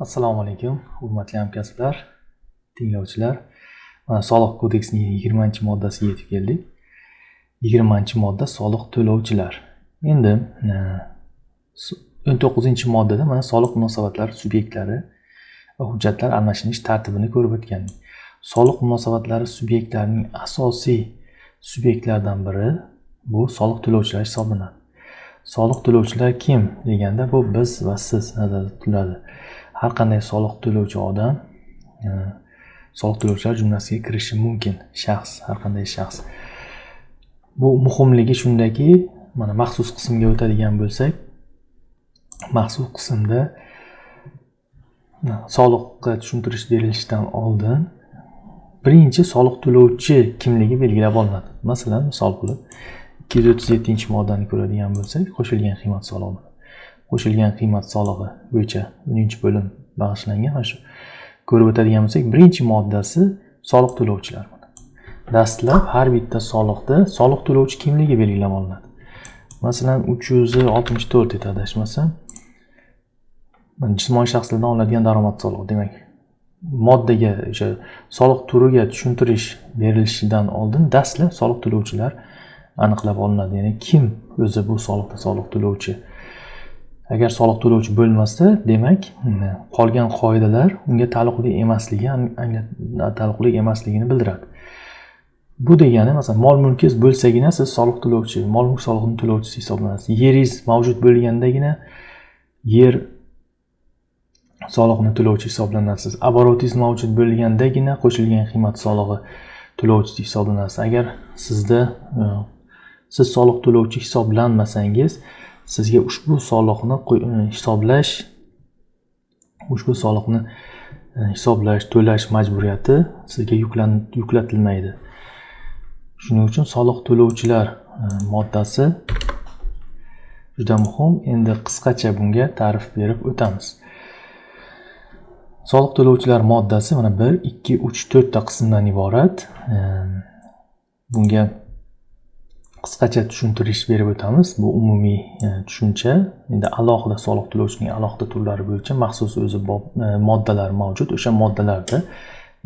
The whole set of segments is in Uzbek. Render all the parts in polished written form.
Assalomu alaykum, hurmatli hamkasblar, tinglovchilar. Mana Soliq kodeksining 20-moddasiga yetib keldik. 20-modda soliq to'lovchilar. Endi 19-moddada mana soliq munosabatlari subyektlari va hujjatlar almashinish tartibini ko'rib o'tgandik. Soliq munosabatlari subyektlarining asosiy subyektlaridan biri bu soliq to'lovchilar hisoblanadi. Soliq to'lovchilar kim deganda bu biz va siz nazarda tutiladi. Har qanday soliq to'lovchi odam soliq to'lovchilar jumlasiga kirishi mumkin. Shaxs, har qanday shaxs. Bu muhimligi shundaki, mana maxsus qismga o'tadigan bo'lsak, maxsus qismda soliqqa tushuntirish berilishidan oldin birinchi soliq to'lovchi kimligi belgilab olinadi. Masalan, misol qilib 237-moddani ko'radigan bo'lsak, qo'shilgan qiymat solig'i. Qo'shilgan qiymat solig'i bo'yicha 1-bo'lim bag'ishlangan. Mana shu ko'rib o'tadigan bo'lsak, birinchi moddasi soliq to'lovchilar. Dastlab har bitta soliqda soliq to'lovchi kimligi belgilab olinadi. Masalan, 364 edi adashmasam. Mana jismoniy shaxslardan olinadigan daromad solig'i, demak, moddaga o'sha soliq turiga tushuntirish berilishidan oldin dastlab soliq to'lovchilar aniqlab olinadi. Ya'ni kim o'zi bu soliqda soliq to'lovchi? Agar soliq to'lovchi bo'lmasa, demak, qolgan qoidalar unga taalluqli emasligini bildiradi. Bu degani, masalan, mol-mulkingiz bo'lsagina siz soliq to'lovchi, mol-mulk solig'ining to'lovchisi hisoblanasiz. Yeringiz mavjud bo'lgandagina yer solig'ini to'lovchi hisoblanasiz. Oborotingiz mavjud bo'lgandagina qo'shilgan qiymat solig'i to'lovchisi hisoblanasiz. Agar siz soliq to'lovchi hisoblanmasangiz, sizga ushbu soliqni hisoblash, to'lash majburiyati sizga yuklatilmaydi. Shuning uchun soliq to'lovchilar moddasi juda muhim. Endi qisqacha bunga ta'rif berib o'tamiz. Soliq to'lovchilar moddasi mana 1, 2, 3, 4 ta qismdan iborat. Bunga qisqacha tushuntirish berib o'tamiz. Bu umumiy tushuncha. Endi alohida soliq to'lovchining alohida turlari bo'yicha maxsus o'zi moddalar mavjud. O'sha moddalarda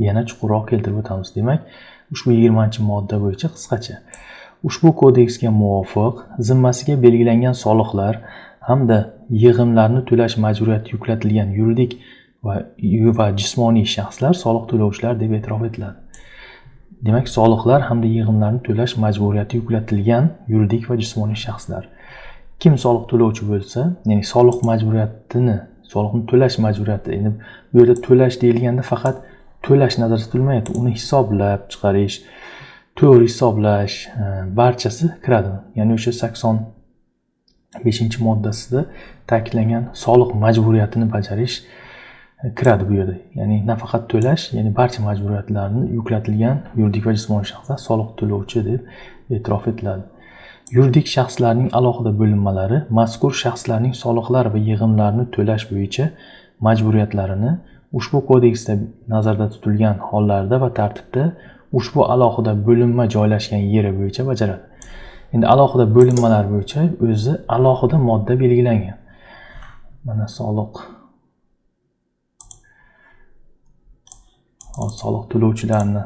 yana chuqurroq keltirib o'tamiz. Demak, ushbu 20-modda bo'yicha qisqacha. Ushbu kodeksga muvofiq zimmasiga belgilangan soliqlar hamda yig'imlarni to'lash majburiyati yuklatilgan yuridik va jismoniy shaxslar soliq to'lovchilar deb e'tirof etiladi. Demak, soliqlar hamda yig'imlarni to'lash majburiyati yuklatilgan yuridik va jismoniy shaxslar. Kim soliq to'lovchi bo'lsa, ya'ni soliq majburiyatini, soliqni to'lash majburiyati, endi bu yerda to'lash deyilganda faqat to'lash nazarda tutilmaydi, uni hisoblab chiqarish, to'g'ri hisoblash barchasi kiradi. Ya'ni o'sha 85-moddasida ta'kidlangan soliq majburiyatini bajarish kiradi bu yerda. Ya'ni nafaqat to'lash, ya'ni barcha majburiyatlarni yuklatilgan yuridik va jismoniy shaxslar soliq to'lovchi deb e'tirof etiladi. Yuridik shaxslarning alohida bo'linmalari mazkur shaxslarning soliqlar va yig'imlarni to'lash bo'yicha majburiyatlarini ushbu kodeksda nazarda tutilgan hollarda va tartibda ushbu alohida bo'linma joylashgan yeri bo'yicha bajaradi. Endi alohida bo'linmalar bo'yicha o'zi alohida modda belgilangan. Mana soliq to'lovchilarni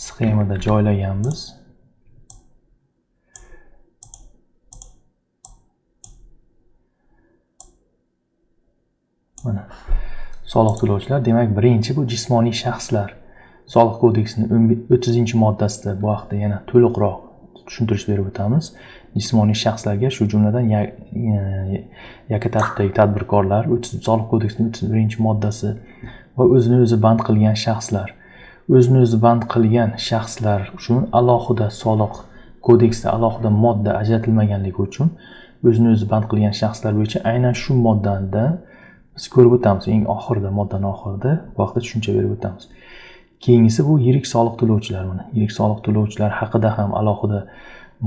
sxemada joylaganmiz. Mana soliq to'lovchilar, demak, birinchi bu jismoniy shaxslar. Soliq kodeksining 30-moddasida bu haqda yana to'liqroq tushuntirish berib o'tamiz. Jismoniy shaxslarga, shu jumladan yakka tartibdagi tadbirkorlar, soliq kodeksining 31-moddasi va o'zini o'zi band qilgan shaxslar. O'zini o'zi band qilgan shaxslar uchun alohida soliq kodeksda alohida modda ajratilmaganligi uchun o'zini o'zi band qilgan shaxslar bo'yicha aynan shu moddada biz ko'rib o'tamiz. Eng oxirida, moddaning oxirida bu haqda tushuncha berib o'tamiz. Keyingisi bu yirik soliq to'lovchilar. Mana yirik soliq to'lovchilar haqida ham alohida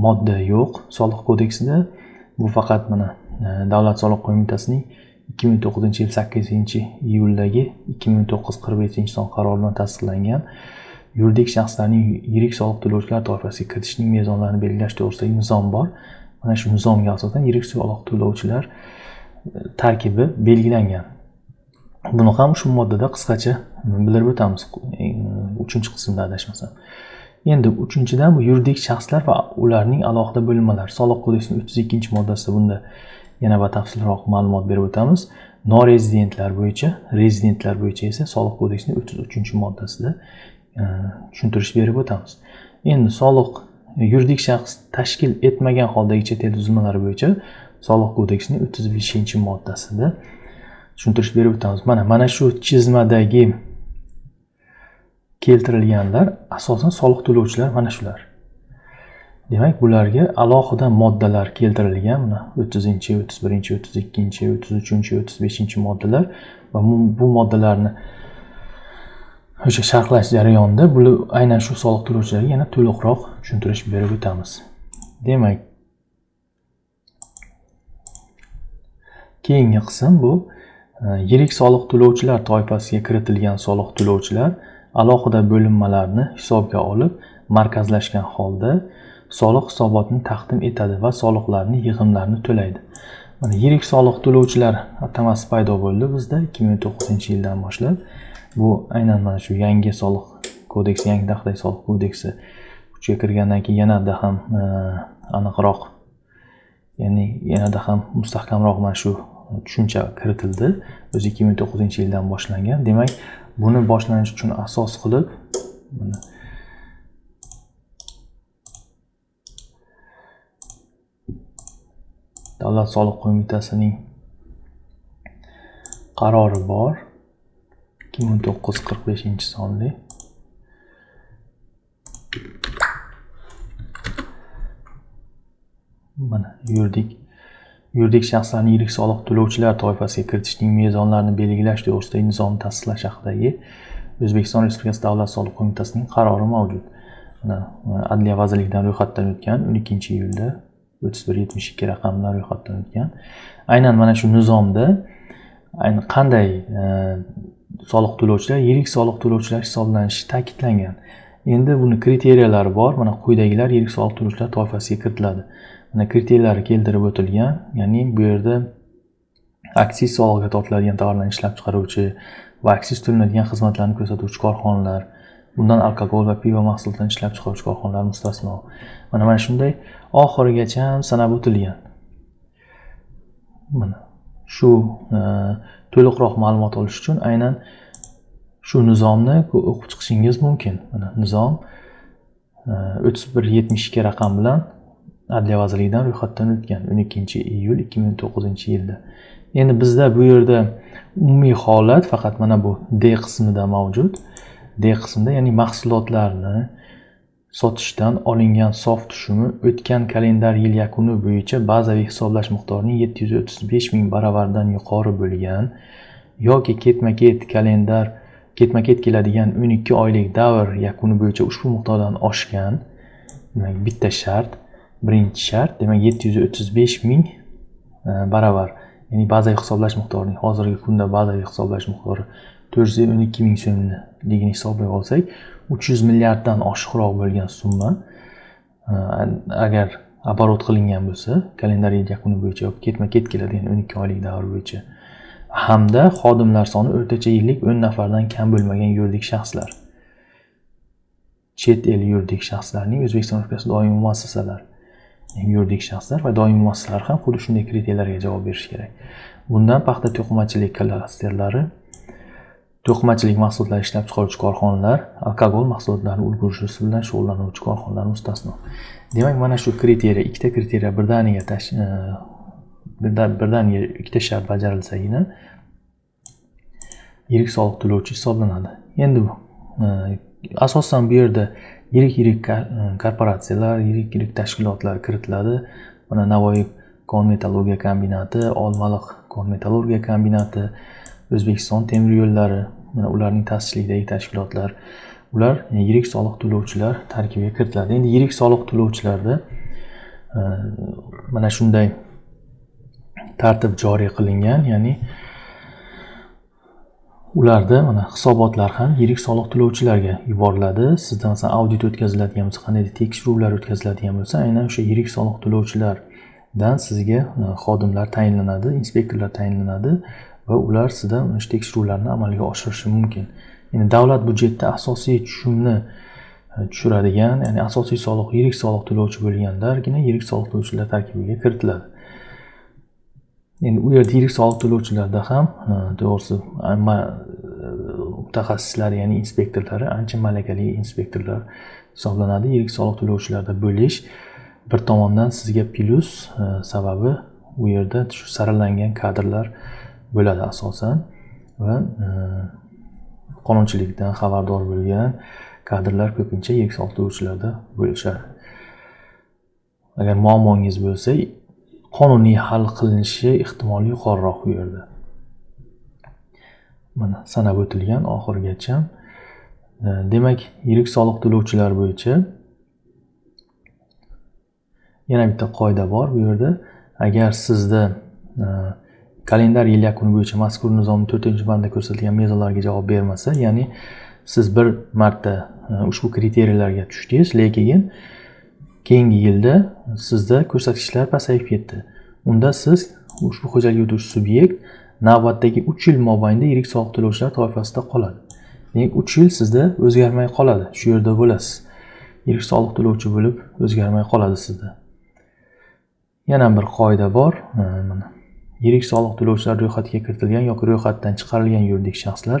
modda yo'q soliq kodeksida. Bu faqat mana Davlat soliq qo'mitasining 2009-yil 8-iyuldagi 2945-son qarori bilan tasdiqlangan yuridik shaxslarning yirik soliq to'lovchilar toifasiga kiritishning mezonlarini belgilash to'g'risidagi nizom bor. Mana shu nizomga asosan yirik soliq to'lovchilar tarkibi belgilangan. Buni ham shu moddada qisqacha bildirib o'tamiz, 3-qismda adashmasam. Endi 3-dan bu yuridik shaxslar va ularning alohida bo'linmalari. Soliq kodeksining 32-moddasida bunda yana batafsilroq ma'lumot berib o'tamiz. Norezidentlar bo'yicha, rezidentlar bo'yicha esa Soliq kodeksining 33-moddasida tushuntirish berib o'tamiz. Endi soliq yuridik shaxs tashkil etmagan holdagi chet el tuzilmalari bo'yicha Soliq kodeksining 35-moddasida tushuntirish berib o'tamiz. Mana shu chizmadagi keltirilganlar asosan soliq to'lovchilar mana shular. Demak, bularga alohida moddalar keltirilgan. Mana 30-chi, 31-chi, 32-chi, 33-chi, 35-chi moddalar va bu moddalarni o'sha sharhlash jarayonida bu aynan shu soliq to'lovchilarga yana to'liqroq tushuntirish berib o'tamiz. Demak, keyingi qism bu yirik soliq to'lovchilar toifasiga kiritilgan soliq to'lovchilar alohida bo'linmalarni hisobga olib, markazlashgan holda soliq hisobotini taqdim etadi va soliqlarni yig'imlarini to'laydi. Mana yirik soliq to'lovchilar atamasi paydo bo'ldi bizda 2009-yildan boshlab. Bu aynan mana shu yangi soliq kodeksi, yangi taxtay soliq kodeksi kuchga kirgandan keyin yanada ham aniqroq, ya'ni yanada ham mustahkamroq mana shu tushuncha kiritildi. O'zi 2009-yildan boshlangan. Demak, buni boshlanish uchun asos qilib Davlat soliq qo'mitasining qarori bor. 2945-sonli. Mana yuridik shaxslarning yirik soliq to'lovchilar toifasiga kiritishning mezonlarini belgilash to'g'risidagi nizomni tasdiqlash haqidagi O'zbekiston Respublikasi Davlat soliq qo'mitasining qarori mavjud. Mana Adliya vazirligidan ro'yxatdan o'tgan 12-iyulda 3172 raqamlar ro'yxatdan o'tgan. Aynan mana shu nizomda qanday soliq to'lovchilar yirik soliq to'lovchilar hisoblanishi ta'kidlangan. Endi buni kriteriyalar bor. Mana quyidagilar yirik soliq to'lovchilar toifasiga kiritiladi. Mana kriteriyalar keltirib o'tilgan. Ya'ni bu yerda aksiz solig'iga tortiladigan tovarlarni ishlab chiqaruvchi va aksiz to'lanadigan xizmatlarni ko'rsatuvchi korxonalar, bundan alkogol va pivo mahsulotlarini ishlab chiqaruvchi korxonalar mustasno. Mana shunday oxirigacha sanab o'tilgan. Mana shu to'liqroq ma'lumot olish uchun aynan shu nizomni o'qib chiqishingiz mumkin. Mana nizom 3172 raqam bilan Adliya vazirligidan ro'yxatdan o'tgan 12-iyul 2009-yilda. Endi bizda bu yerda umumiy holat faqat mana bu D qismida mavjud. D qismida, ya'ni mahsulotlarni sotishdan olingan sof tushumi o'tgan kalendar yil yakuni bo'yicha bazaviy hisoblash miqdorining 735 ming baravardan yuqori bo'lgan yoki ketma-ket keladigan 12 oylik davr yakuni bo'yicha ushbu miqdordan oshgan. Demak, bitta shart, birinchi shart, demak 735 ming baravar. Ya'ni bazaviy hisoblash miqdorining hozirgi kunda bazaviy hisoblash miqdori 412 ming so'mligini hisoblay olsak, 300 milliarddan oshiqroq bo'lgan summa agar оборот qilingan bo'lsa, kalendar yil yakuni bo'yicha yoki ketma-ket keladigan 12 oylik davr bo'yicha, hamda xodimlar soni o'rtacha yillik 10 nafardan kam bo'lmagan yuridik shaxslar, chet el yuridik shaxslarning O'zbekiston Respublikasi doimiy muassasalar, yuridik shaxslar va doimiy muassasalar ham xuddi shunday kriteriyalarga javob berish kerak. Bundan paxta to'qimachilik klasterlari, to'qimachilik mahsulotlari ishlab chiqaruvchi korxonalar, alkogol mahsulotlarini ulgurish bilan shug'ullanuvchi korxonalar mustasno. Demak, mana shu kriteriya, ikkita kriteriya birdaniga ikkita shart bajarilsagina yirik soliq to'lovchi hisoblanadi. Endi asosan bu yerda yirik korporatsiyalar, yirik tashkilotlar kiritiladi. Mana Navoiy kon-metallurgiya kombinati, Olmaliq kon-metallurgiya kombinati, O'zbekiston temir yo'llari, mana ularning ta'sisligidagi tashkilotlar, ular yirik soliq to'lovchilar tarkibiga kiritiladi. Endi yirik soliq to'lovchilarda mana shunday tartib joriy qilingan, ya'ni ularda mana hisobotlar ham yirik soliq to'lovchilarga yuboriladi. Sizda masalan audit o'tkaziladigan bo'lsa, qandaydir tekshiruvlar o'tkaziladigan bo'lsa, aynan o'sha yirik soliq to'lovchilardan sizga xodimlar tayinlanadi, inspektorlar tayinlanadi va ular sizdan tekshiruvlarni amalga oshirishi mumkin. Endi davlat byudjetida asosiy tushumni tushiradigan, ya'ni asosiy soliq yirik soliq to'lovchi bo'lganlargina yirik soliq to'lovchilar tarkibiga kiritiladi. Endi u yerda yirik soliq to'lovchilarda ham to'g'risi mutaxassislar, ya'ni inspektorlari ancha malakali inspektorlar hisoblanadi. Yirik soliq to'lovchilarda bo'lish bir tomondan sizga plyus, sababi u yerda shu saralangan kadrlar bo'ladi asosan va qonunchilikdan xabardor bo'lgan kadrlar ko'pincha yirik soliq to'lovchilarda bo'lishadi. Agar muammongiz bo'lsa, qonuniy hal qilinishi ehtimoli yuqoriroq u yerda. Mana sanab o'tilgan oxirigacha. Demak, yirik soliq to'lovchilar bo'yicha yana bitta qoida bor bu yerda. Agar sizda kalendar yil yakuni bo'yicha mazkur nizomning 4-bandda ko'rsatilgan mezonlarga javob bermasa, ya'ni siz bir marta ushbu kriteriyalarga tushdingiz, lekin keyingi yilda sizda ko'rsatkichlar pasayib ketdi. Unda siz ushbu xo'jalik yurituvchi subyekt navbatdagi 3 yil mobaynida yirik soliq to'lovchilar toifasida qoladi. Demak, 3 yil sizda o'zgarmay qoladi. Shu yerda bo'lasiz. Yirik soliq to'lovchi bo'lib o'zgarmay qoladi sizda. Yana bir qoida bor. Mana yirik soliq to'lovchilar ro'yxatiga kiritilgan yoki ro'yxatdan chiqarilgan yuridik shaxslar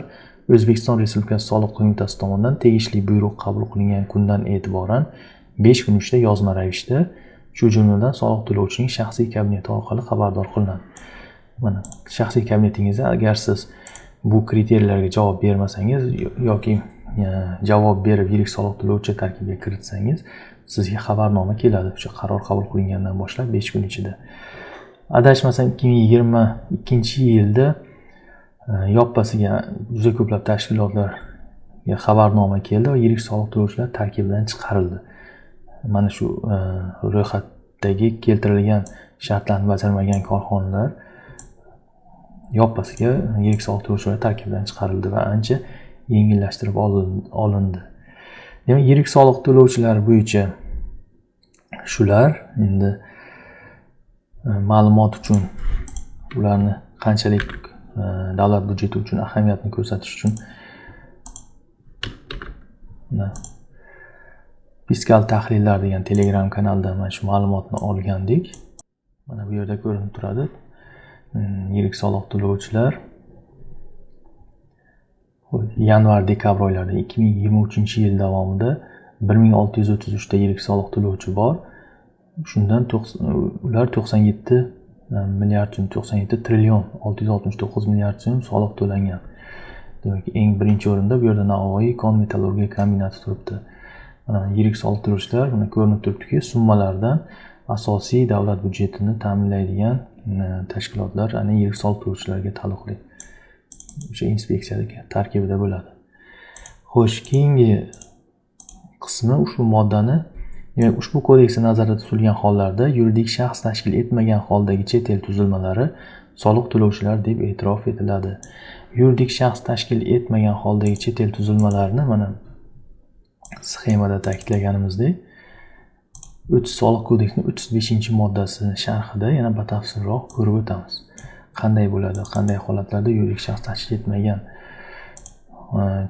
O'zbekiston Respublikasi Soliq qo'mitasi tomonidan tegishli buyruq qabul qilingan kundan e'tiboran 5 kun ichida yozma ravishda, shu jumladan soliq to'lovchining shaxsiy kabineti orqali xabardor qilinadi. Mana shaxsiy kabinetingizda agar siz bu kriteriyalarga javob bermasangiz yoki javob berib yirik soliq to'lovchi tarkibiga kiritsangiz, sizga xabarnoma keladi. O'sha qaror qabul qilingandan boshlab 5 kun ichida. Adashmasam 2022-yilda yoppasiga juda ko'plab tashkilotlarga xabarnoma keldi va yirik soliq to'lovchilar tarkibidan chiqarildi. Mana shu ro'yxatdagi keltirilgan shartlarni bajarmagan korxonalar yoppasiga yirik soliq to'lovchilar tarkibidan chiqarildi va ancha yengillashtirib olindi. Demak, yirik soliq to'lovchilar bo'yicha shular. Endi ma'lumot uchun ularni qanchalik davlat byudjeti uchun ahamiyatni ko'rsatish uchun fiskal tahlillar degan Telegram kanalda mana shu ma'lumotni olgandik. Mana bu yerda ko'rinib turadi. Yirik soliq to'lovchilar yanvar-dekabr oylarida 2023-yil davomida 1633 ta yirik soliq to'lovchi bor. Shundan ular 97 trillion 669 milliard so'm soliq to'langan. Demak, eng birinchi o'rinda bu yerda Navoiy kon-metallurgiya kombinati turibdi. Mana yirik soliq to'lovchilar mana ko'rinib turibdiki, summalardan asosiy davlat byudjetini ta'minlaydigan tashkilotlar ana yirik soliq to'lovchilarga taalluqli. O'sha inspeksiya tarkibida bo'ladi. Xo'sh, keyingi qismi ushbu moddani, demak, ushbu kodeksda nazarda tutilgan hollarda yuridik shaxs tashkil etmagan holdagi chet el tuzilmalari soliq to'lovchilar deb e'tirof etiladi. Yuridik shaxs tashkil etmagan holdagi chet el tuzilmalarini mana sxemada ta'kidlaganimizdek, soliq kodeksining 35-moddasi sharhida yana batafsilroq ko'rib o'tamiz. Qanday bo'ladi, qanday holatlarda yuridik shaxs tashkil etmagan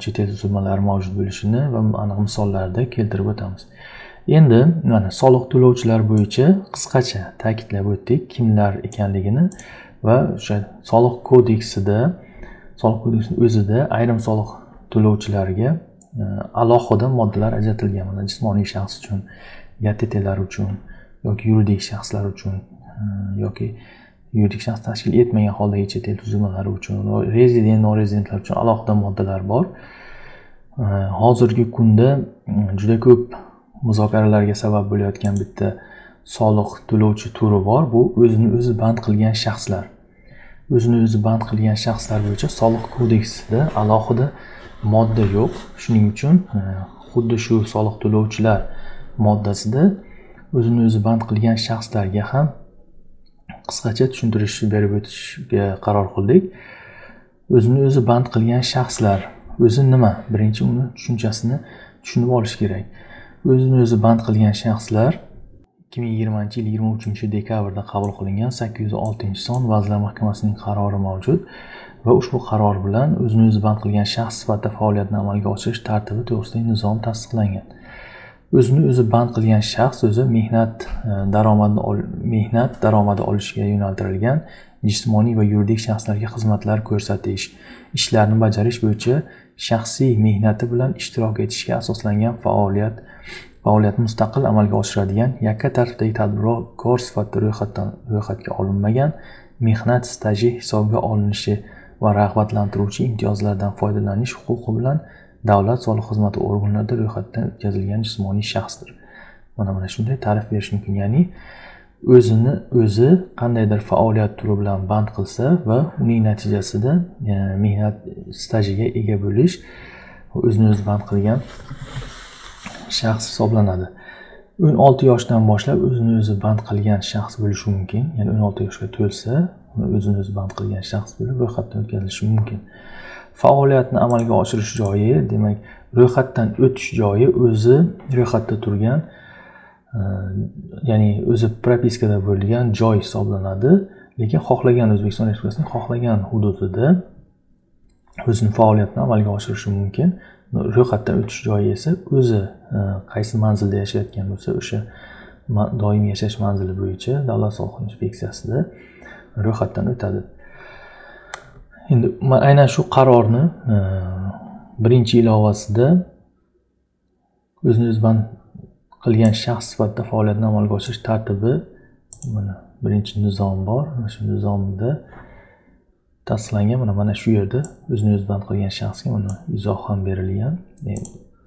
chet el tuzilmalari mavjud bo'lishini va aniq misollarda keltirib o'tamiz. Endi mana soliq to'lovchilar bo'yicha qisqacha ta'kidlab o'tdik kimlar ekanligini va o'sha soliq kodeksining o'zida ayrim soliq to'lovchilarga alohida moddalar ajratilgan. Mana jismoniy shaxs uchun, YTTlar uchun yoki yuridik shaxslar uchun yoki yuridik shaxs tashkil etmagan holdagi chet el tuzilmalari uchun, rezident, norezidentlar uchun alohida moddalar bor. Hozirgi kunda juda ko'p muzokaralarga sabab bo'layotgan bitta soliq to'lovchi turi bor. Bu o'zini o'zi band qilgan shaxslar. O'zini o'zi band qilgan shaxslar bo'yicha soliq kodeksida alohida modda yo'q. Shuning uchun xuddi shu soliq to'lovchilar moddasida o'zini o'zi band qilgan shaxslarga ham qisqacha tushuntirish berib o'tishga qaror qildik. O'zini o'zi band qilgan shaxslar o'zi nima? Birinchi uni tushunchasini tushunib olish kerak. O'zini o'zi band qilgan shaxslar 2020 yil 23 dekabrda qabul qilingan 806-son Vazirlar Mahkamasining qarori mavjud va ushbu qaror bilan o'zini o'zi band qilgan shaxs sifatida faoliyatni amalga oshirish tartibi to'g'risidagi nizom tasdiqlangan. O'zini o'zi band qilgan shaxs o'zi mehnat daromadi olishga yo'naltirilgan jismoniy va yuridik shaxslarga xizmatlar ko'rsatish, ishlarni bajarish bo'yicha shaxsiy mehnati bilan ishtirok etishga asoslangan faoliyatni mustaqil amalga oshiradigan yakka tartibdagi tadbirkor sifatida ro'yxatga olinmagan, mehnat staji hisobga olinishi va rag'batlantiruvchi imtiyozlardan foydalanish huquqi bilan davlat soliq xizmati organlarida ro'yxatdan o'tkazilgan jismoniy shaxsdir. Mana shunday ta'rif berish mumkin. Ya'ni o'zini o'zi qandaydir faoliyat turi bilan band qilsa va uning natijasida mehnat stajiga ega bo'lish o'zini o'zi band qilgan shaxs hisoblanadi. 16 yoshdan boshlab o'zini o'zi band qilgan shaxs bo'lishi mumkin. Ya'ni 16 yoshga to'lsa, o'zini o'zi band qilgan shaxs bo'lib ro'yxatdan o'tkazilishi mumkin. Faoliyatni amalga oshirish joyi, demak, ro'yxatdan o'tish joyi o'zi ro'yxatda turgan, ya'ni o'zi propiskada bo'lgan joy hisoblanadi, lekin xohlagan O'zbekiston Respublikasining xohlagan hududida o'zini faoliyatni amalga oshirishi mumkin. Ro'yxatdan o'tish joyi esa o'zi qaysi manzilda yashayotgan bo'lsa, o'sha doimiy yashash manzili bo'yicha Davlat soliq inspeksiyasida ro'yxatdan o'tadi. Endi aynan shu qarorni birinchi ilovasida o'zini o'zi band qilgan shaxs sifatida faoliyatni amalga oshirish tartibi, mana birinchi nizom bor. Mana shu nizomda tasdiqlangan. Mana shu yerda o'zini o'zi band qilgan shaxsga mana izoh ham berilgan,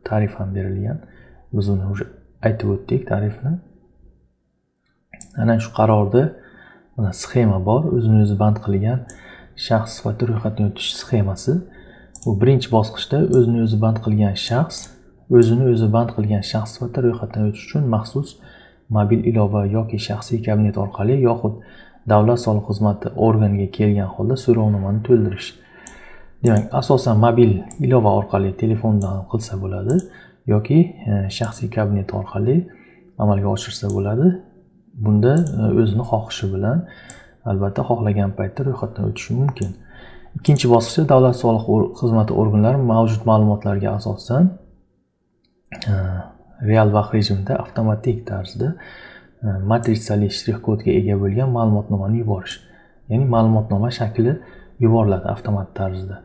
ta'rif ham berilgan. Biz uni aytib o'tdik ta'rifni. Ana shu qarorda mana sxema bor. O'zini o'zi band qilgan shaxs sifatida ro'yxatdan o'tish sxemasi. Bu birinchi bosqichda o'zini o'zi band qilgan shaxs sifatida ro'yxatdan o'tish uchun maxsus mobil ilova yoki shaxsiy kabinet orqali yoxud Davlat soliq xizmati organiga kelgan holda so'rovnomani to'ldirish. Demak, asosan mobil ilova orqali telefondan ham qilsa bo'ladi yoki shaxsiy kabinet orqali amalga oshirsa bo'ladi. Bunda o'zini xohishi bilan albatta xohlagan paytda ro'yxatdan o'tishi mumkin. Ikkinchi bosqichda Davlat soliq xizmati organlari mavjud ma'lumotlarga asosan real vaqt rejimida avtomatik tarzda matritsali shtrix kodga ega bo'lgan ma'lumotnomani yuborish. Ya'ni ma'lumotnoma shakli yuboriladi avtomat tarzda.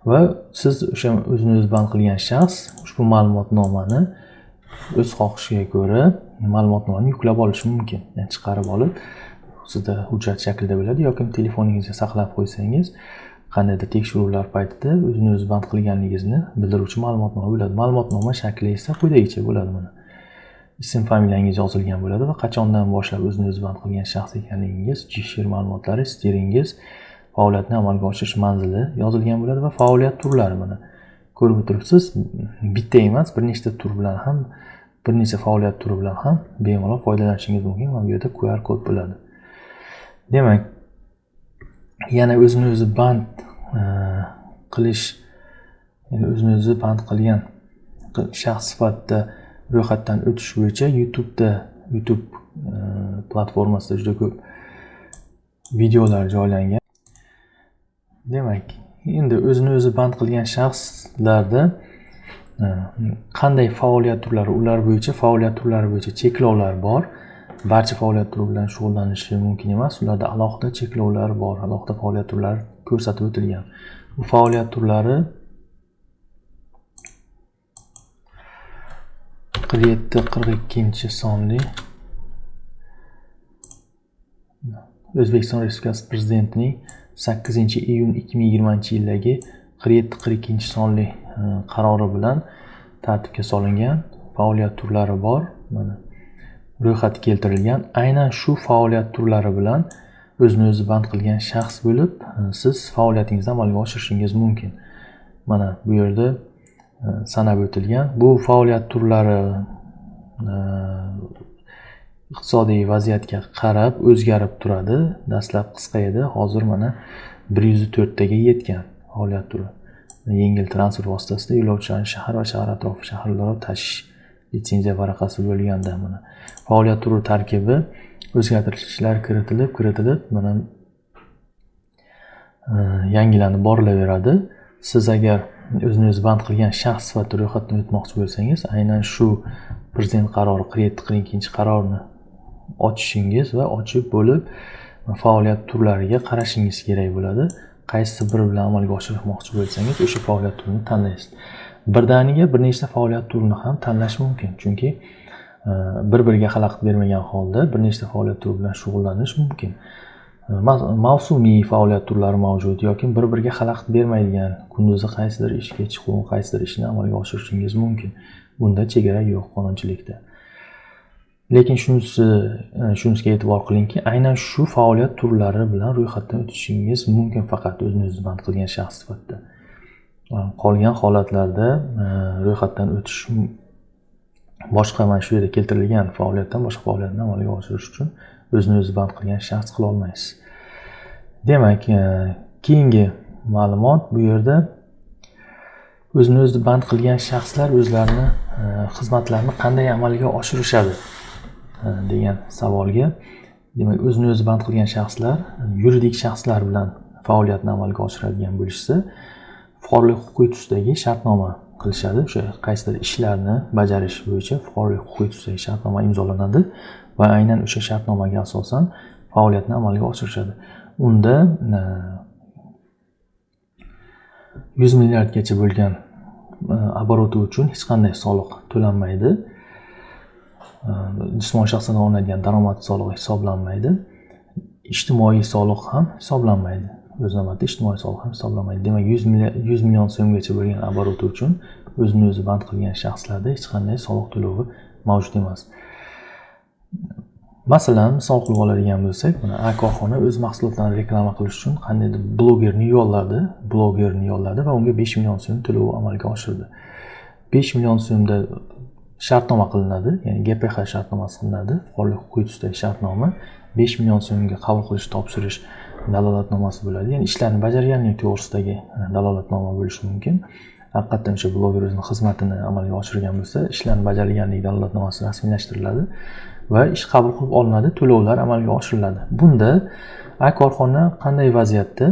Va siz o'sha o'zini o'zi band qilgan shaxs ushbu ma'lumotnomani o'z xohishiga ko'ra ma'lumotnomani yuklab olishi mumkin. Ya'ni chiqarib olib, sizda hujjat shaklida bo'ladi yoki telefoningizga saqlab qo'ysangiz, qandaydir tekshiruvlar paytida o'zini o'zi band qilganligingizni bildiruvchi ma'lumotnoma bo'ladi. Ma'lumotnoma shakli esa quyidagicha bo'ladi. Mana ism, familiyangiz yozilgan bo'ladi va qachondan boshlab o'zini o'zi band qilgan shaxs ekanligingiz, she'r ma'lumotlari, steringiz, faoliyatni amalga oshirish manzili yozilgan bo'ladi va faoliyat turlari mana ko'rib o'tiribsiz, bitta emas, bir nechta tur bilan ham, bir necha faoliyat turi bilan ham bemalol foydalanishingiz mumkin. Mana bu yerda QR kod bo'ladi. Demak, yana o'zini o'zi band qilish, ya'ni o'zini o'zi band qilgan shaxs sifatida ro'yxatdan o'tish bo'yicha YouTube platformasida juda ko'p videolar joylangan. Demak, endi o'zini o'zi band qilgan shaxslarda qanday faoliyat turlari, ular bo'yicha faoliyat turlari bo'yicha cheklovlar bor. Barcha faoliyat turi bilan shug'ullanishi mumkin emas. Ularda alohida cheklovlar bor, alohida faoliyat turlari ko'rsatib o'tilgan. Bu faoliyat turlari 47-42 sonli O'zbekiston Respublikasi Prezidentining 8-iyun 2020-yildagi 47-42 sonli qarori bilan tartibga solingan faoliyat turlari bor. Mana ro'yxat keltirilgan. Aynan shu faoliyat turlari bilan o'zini o'zi band qilgan shaxs bo'lib, siz faoliyatingizni amalga oshirishingiz mumkin. Mana bu yerda sanab o'tilgan. Bu faoliyat turlari iqtisodiy vaziyatga qarab o'zgarib turadi. Dastlab qisqa edi, hozir mana 104 taga yetgan faoliyat turi. Yengil transport vositasida yo'lovchilarni shahar va shahar atrofi shaharlararo tashish litsenziya varaqasi bo'lganda mana faoliyat turi tarkibi o'zgartirishlar kiritilib mana yangilanib borilaveradi. Siz agar o'zini-o'zi band qilgan shaxs sifatida ro'yxatdan o'tmoqchi bo'lsangiz, aynan shu prezident qarori 47-42-qarorni ochishingiz va ochib bo'lib faoliyat turlariga qarashingiz kerak bo'ladi. Qaysi biri bilan amalga oshirmoqchi bo'lsangiz, o'sha faoliyat turini tanlaysiz. Birdaniga bir nechta faoliyat turini ham tanlash mumkin, chunki bir-biriga xalaqit bermagan holda bir nechta faoliyat turi bilan shug'ullanish mumkin. Mavsumiy faoliyat turlari mavjud yoki bir-biriga xalaqit bermaydigan, kunduzi qaysidir ish, kechqurun qaysidir ishni amalga oshirishingiz mumkin. Bunda chegara yo'q qonunchilikda. Lekin shunisiga e'tibor qilingki, aynan shu faoliyat turlari bilan ro'yxatdan o'tishingiz mumkin faqat o'zini-o'zi band qilgan shaxs sifatida. Qolgan holatlarda ro'yxatdan o'tish boshqa mana shu yerda keltirilgan faoliyatdan boshqa faoliyatni amalga oshirish uchun o'zini-o'zi band qilgan shaxs qila olmaysiz. Demak, keyingi ma'lumot bu yerda o'zini-o'zi band qilgan shaxslar o'zlarini xizmatlarini qanday amalga oshirishadi degan savolga, demak, o'zini-o'zi band qilgan shaxslar yuridik shaxslar bilan faoliyatni amalga oshiradigan bo'lishsa, fuqarolik huquqiy tusidagi shartnoma qilishadi. O'sha qaysidir ishlarni bajarish bo'yicha fuqarolik huquqiy tusidagi shartnoma imzolanadi va aynan o'sha shartnomaga asosan faoliyatni amalga oshirishadi. Unda 100 milliardgacha bo'lgan oboroti uchun hech qanday soliq to'lanmaydi. Jismoniy shaxsdan olinadigan daromad solig'i hisoblanmaydi. Ijtimoiy soliq ham hisoblanmaydi. O'z navbatida ijtimoiy soliq ham hisoblanmaydi. Demak, 100 million so'mgacha bo'lgan oboroti uchun o'zini-o'zi band qilgan shaxslarda hech qanday soliq to'lovi mavjud emas. Masalan, misol qilib oladigan bo'lsak, mana A korxona o'z mahsulotlarini reklama qilish uchun qandaydir blogerni yolladi va unga 5 million so'm to'lovi amalga oshirdi. 5 million so'mda shartnoma qilinadi, ya'ni GPX shartnomasi qilinadi, fuqarolik huquqiy tusidagi shartnoma. 5 million so'mga qabul qilish, topshirish dalolatnomasi bo'ladi. Ya'ni ishlarni bajarganlik to'g'risidagi dalolatnoma bo'lishi mumkin. Haqiqatan o'sha bloger o'zining xizmatini amalga oshirgan bo'lsa, ishlarni bajarganlik dalolatnomasi rasmiylashtiriladi va ish qabul qilib olinadi, to'lovlar amalga oshiriladi. Bunda A korxona qanday vaziyatda?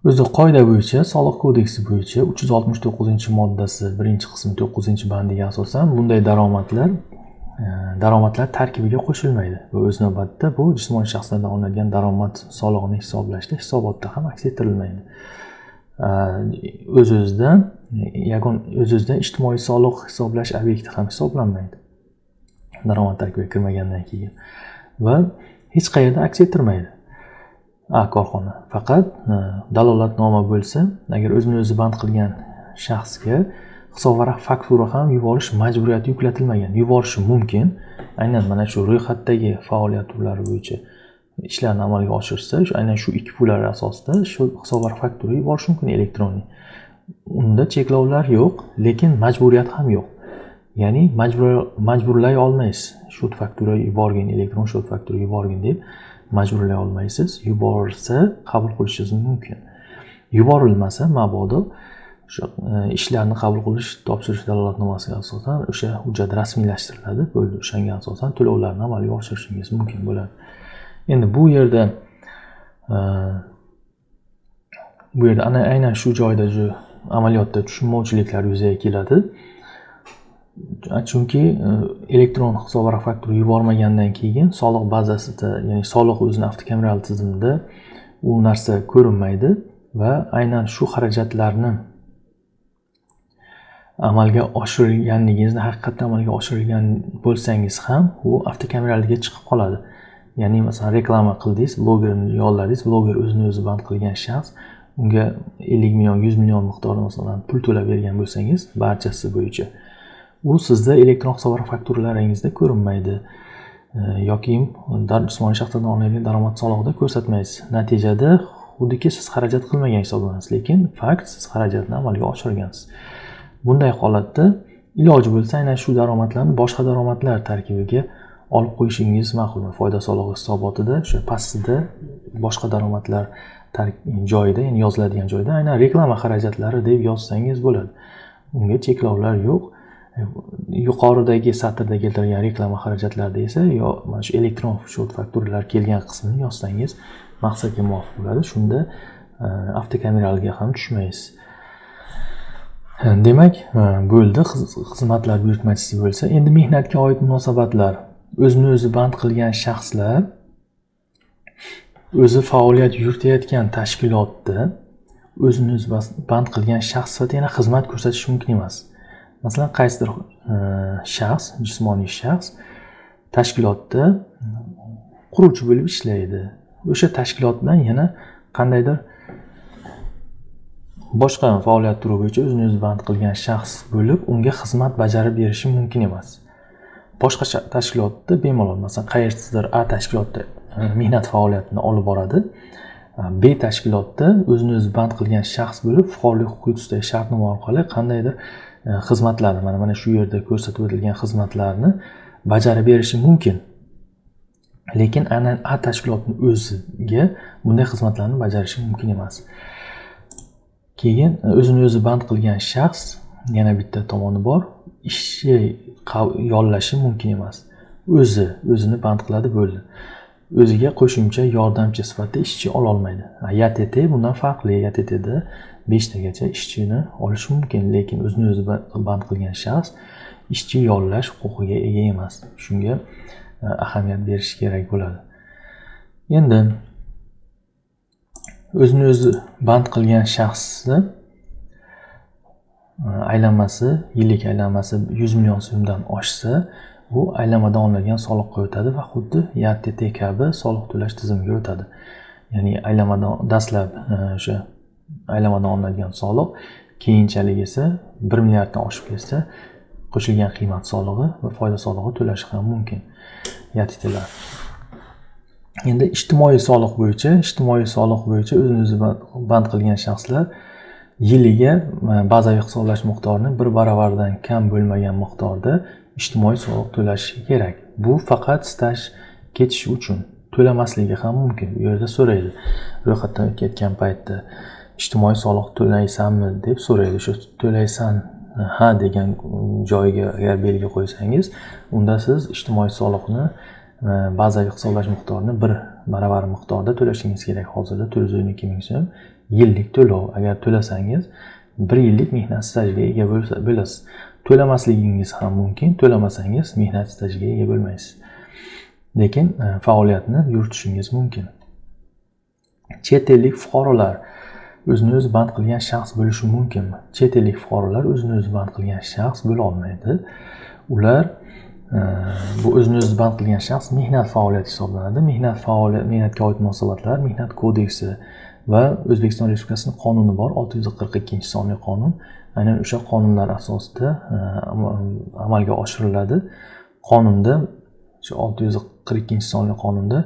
O'zi qoida bo'yicha, Soliq kodeksi bo'yicha 369-moddasi 1-qismi 9-bandiga asosan bunday daromadlar tarkibiga qo'shilmaydi va o'z navbatida bu jismoniy shaxslardan olinadigan daromad solig'ini hisoblashda hisobotda ham aks ettirilmaydi. O'z-o'zidan ijtimoiy soliq hisoblash obyekti ham hisoblanmaydi. Daromad tarkibiga kirmagandan keyin va hech qayerda aks ettirmaydi A korxona. Faqat dalolatnoma bo'lsa, agar o'zini-o'zi band qilgan shaxsga hisobvaraq faktura ham yuborish majburiyati yuklatilmagan. Yuborishi mumkin. Aynan mana shu ro'yxatdagi faoliyat turlari bo'yicha ishlarni amalga oshirsa, aynan shu ikki pullar asosida shu hisobvaraq faktura yuborish mumkin elektron. Unda cheklovlar yo'q, lekin majburiyat ham yo'q. Ya'ni majburlay olmaysiz. Shot faktura yuborgin, elektron shot faktura yuborgin deb majburlay olmaysiz. Yuborsa qabul qilishingiz mumkin. Yuborilmasa mabodo o'sha ishlarni qabul qilish, topshirish dalolatnomasiga asosan o'sha hujjat rasmiylashtiriladi. Bo'ldi, o'shanga asosan to'lovlarni amalga oshirishingiz mumkin bo'ladi. Endi bu yerda aynan shu joyda amaliyotda tushunmovchiliklar yuzaga keladi. Chunki elektron hisobvaraq faktura yubormagandan keyin soliq bazasida, ya'ni soliq o'zining avtokameral tizimida u narsa ko'rinmaydi va aynan shu xarajatlarni amalga oshirganligingizni, haqiqatdan amalga oshirgan bo'lsangiz ham u avtokameralga chiqib qoladi. Ya'ni masalan reklama qildingiz, blogerni yolladingiz, bloger o'zini-o'zi band qilgan shaxs, unga 50 million, 100 million miqdorida masalan pul to'lab bergan bo'lsangiz, barchasi bo'yicha u sizda elektron hisobvaraq fakturalaringizda ko'rinmaydi yoki jismoniy shaxslardan olinadigan daromad solig'ida ko'rsatmaysiz. Natijada xuddiki siz xarajat qilmagan hisoblanasiz, lekin fakt siz xarajatni amalga oshirgansiz. Bunday holatda iloji bo'lsa aynan shu daromadlarni boshqa daromadlar tarkibiga olib qo'yishingiz ma'qul. Foyda solig'i hisobotida o'sha pastida boshqa daromadlar joyida, ya'ni yoziladigan joyda aynan reklama xarajatlari deb yozsangiz bo'ladi. Unga cheklovlar yo'q. yuqoridagi satrda keltirilgan reklama xarajatlarida esa yo mana shu elektron счет fakturalar kelgan qismini yozsangiz maqsadga muvofiq bo'ladi. Shunda avtokameralga ham tushmaysiz. Demak, bo'ldi xizmatlar buyurtmachisi bo'lsa, endi mehnatga oid munosabatlar. O'zini o'zi band qilgan shaxslar o'zi faoliyat yuritayotgan tashkilotda o'zini o'zi band qilgan shaxs sifatida yana xizmat ko'rsatishi mumkin emas. Masalan, qaysidir shaxs, jismoniy shaxs tashkilotda quruvchi bo'lib ishlaydi. O'sha tashkilot bilan yana qandaydir boshqa faoliyat turi bo'yicha o'zini o'zi band qilgan shaxs bo'lib, unga xizmat bajarib berishi mumkin emas. Boshqa tashkilotda bemalol, masalan, qaysidir A tashkilotda mehnat faoliyatini olib boradi. B tashkilotda o'zini o'zi band qilgan shaxs bo'lib, fuqarolik huquqiy tusidagi shartnoma orqali qandaydir xizmatlarni, mana shu yerda ko'rsatib o'tilgan xizmatlarni bajarib berishi mumkin. Lekin aynan A tashkilotning o'ziga bunday xizmatlarni bajarishi mumkin emas. Keyin o'zini o'zi band qilgan shaxs yana bitta tomoni bor, ishchi yollashi mumkin emas. O'zini band qiladi, bo'ldi. O'ziga qo'shimcha yordamchi sifatida ishchi ola olmaydi. YTT bundan farqli. YTTda 5 tagacha ishchini olish mumkin, lekin o'zini o'zi band qilgan shaxs ishchi yollash huquqiga ega emas. Shunga ahamiyat berish kerak bo'ladi. Endi o'zini o'zi band qilgan shaxsni aylanmasi, yillik aylanmasi 100 million so'mdan oshsa, u aylamadan olinadigan soliqqa o'tadi va xuddi YTT kabi soliq to'lash tizimiga o'tadi. Ya'ni aylamadan dastlab o'sha aylamadan olinadigan soliq, keyinchalik esa 1 milliarddan oshib ketsa, qo'shilgan qiymat solig'i va foyda solig'i to'lashi ham mumkin YTTlar. Endi ijtimoiy soliq bo'yicha o'zini o'zi band qilgan shaxslar yiliga bazaviy hisoblash miqdorining 1 baravaridan kam bo'lmagan miqdorda ijtimoiy soliq to'lashi kerak. Bu faqat staj ketish uchun. To'lamasligi ham mumkin. Bu yerda so'raydi. Ro'yxatdan ketgan paytda ijtimoiy soliq to'laysanmi deb so'raydi. Shu to'laysan ha degan joyiga agar belgi qo'ysangiz, unda siz ijtimoiy soliqni bazaviy hisoblash miqdorini 1 baravar miqdorda to'lashingiz kerak. Hozirda 412 ming so'm yillik to'lov. Agar to'lasangiz 1 yillik mehnat stajiga ega bo'lasiz. To'lamasligingiz ham mumkin. To'lamasangiz mehnat stajiga ega bo'lmaysiz. Lekin faoliyatni yuritishingiz mumkin. Chet ellik fuqarolar o'zini o'zi band qilgan shaxs bo'lishi mumkinmi? Chet ellik fuqarolar o'zini o'zi band qilgan shaxs bo'la olmaydi. Ular bu o'zini o'zi band qilgan shaxs mehnat faoliyati hisoblanadi. Mehnatga oid munosabatlar, mehnat kodeksi va O'zbekiston Respublikasining qonuni bor, 642-sonli qonun. Aynan o'sha qonunlar asosida amalga oshiriladi. Qonunda, shu 642-sonli qonunda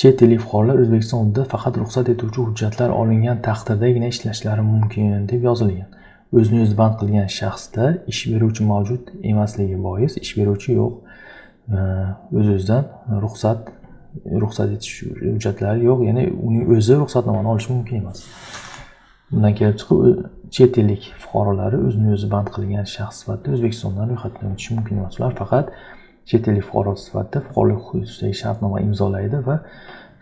chet ellik fuqarolar O'zbekistonda faqat ruxsat etuvchi hujjatlar olingan taqdirdagina ishlashlari mumkin deb yozilgan. O'zini o'zi band qilgan shaxsda ish beruvchi mavjud emasligi bois ish beruvchi yo'q. O'z-o'zidan ruxsat etish hujjatlari yo'q, ya'ni uning o'zi ruxsatnomani olishi mumkin emas. Bundan kelib chiqib, chet ellik fuqarolari o'zini o'zi band qilgan shaxs sifatida O'zbekistondan ro'yxatdan o'tishi mumkin emas. Ular faqat chet ellik fuqaro sifatida fuqarolik huquqiy tusidagi shartnoma imzolaydi va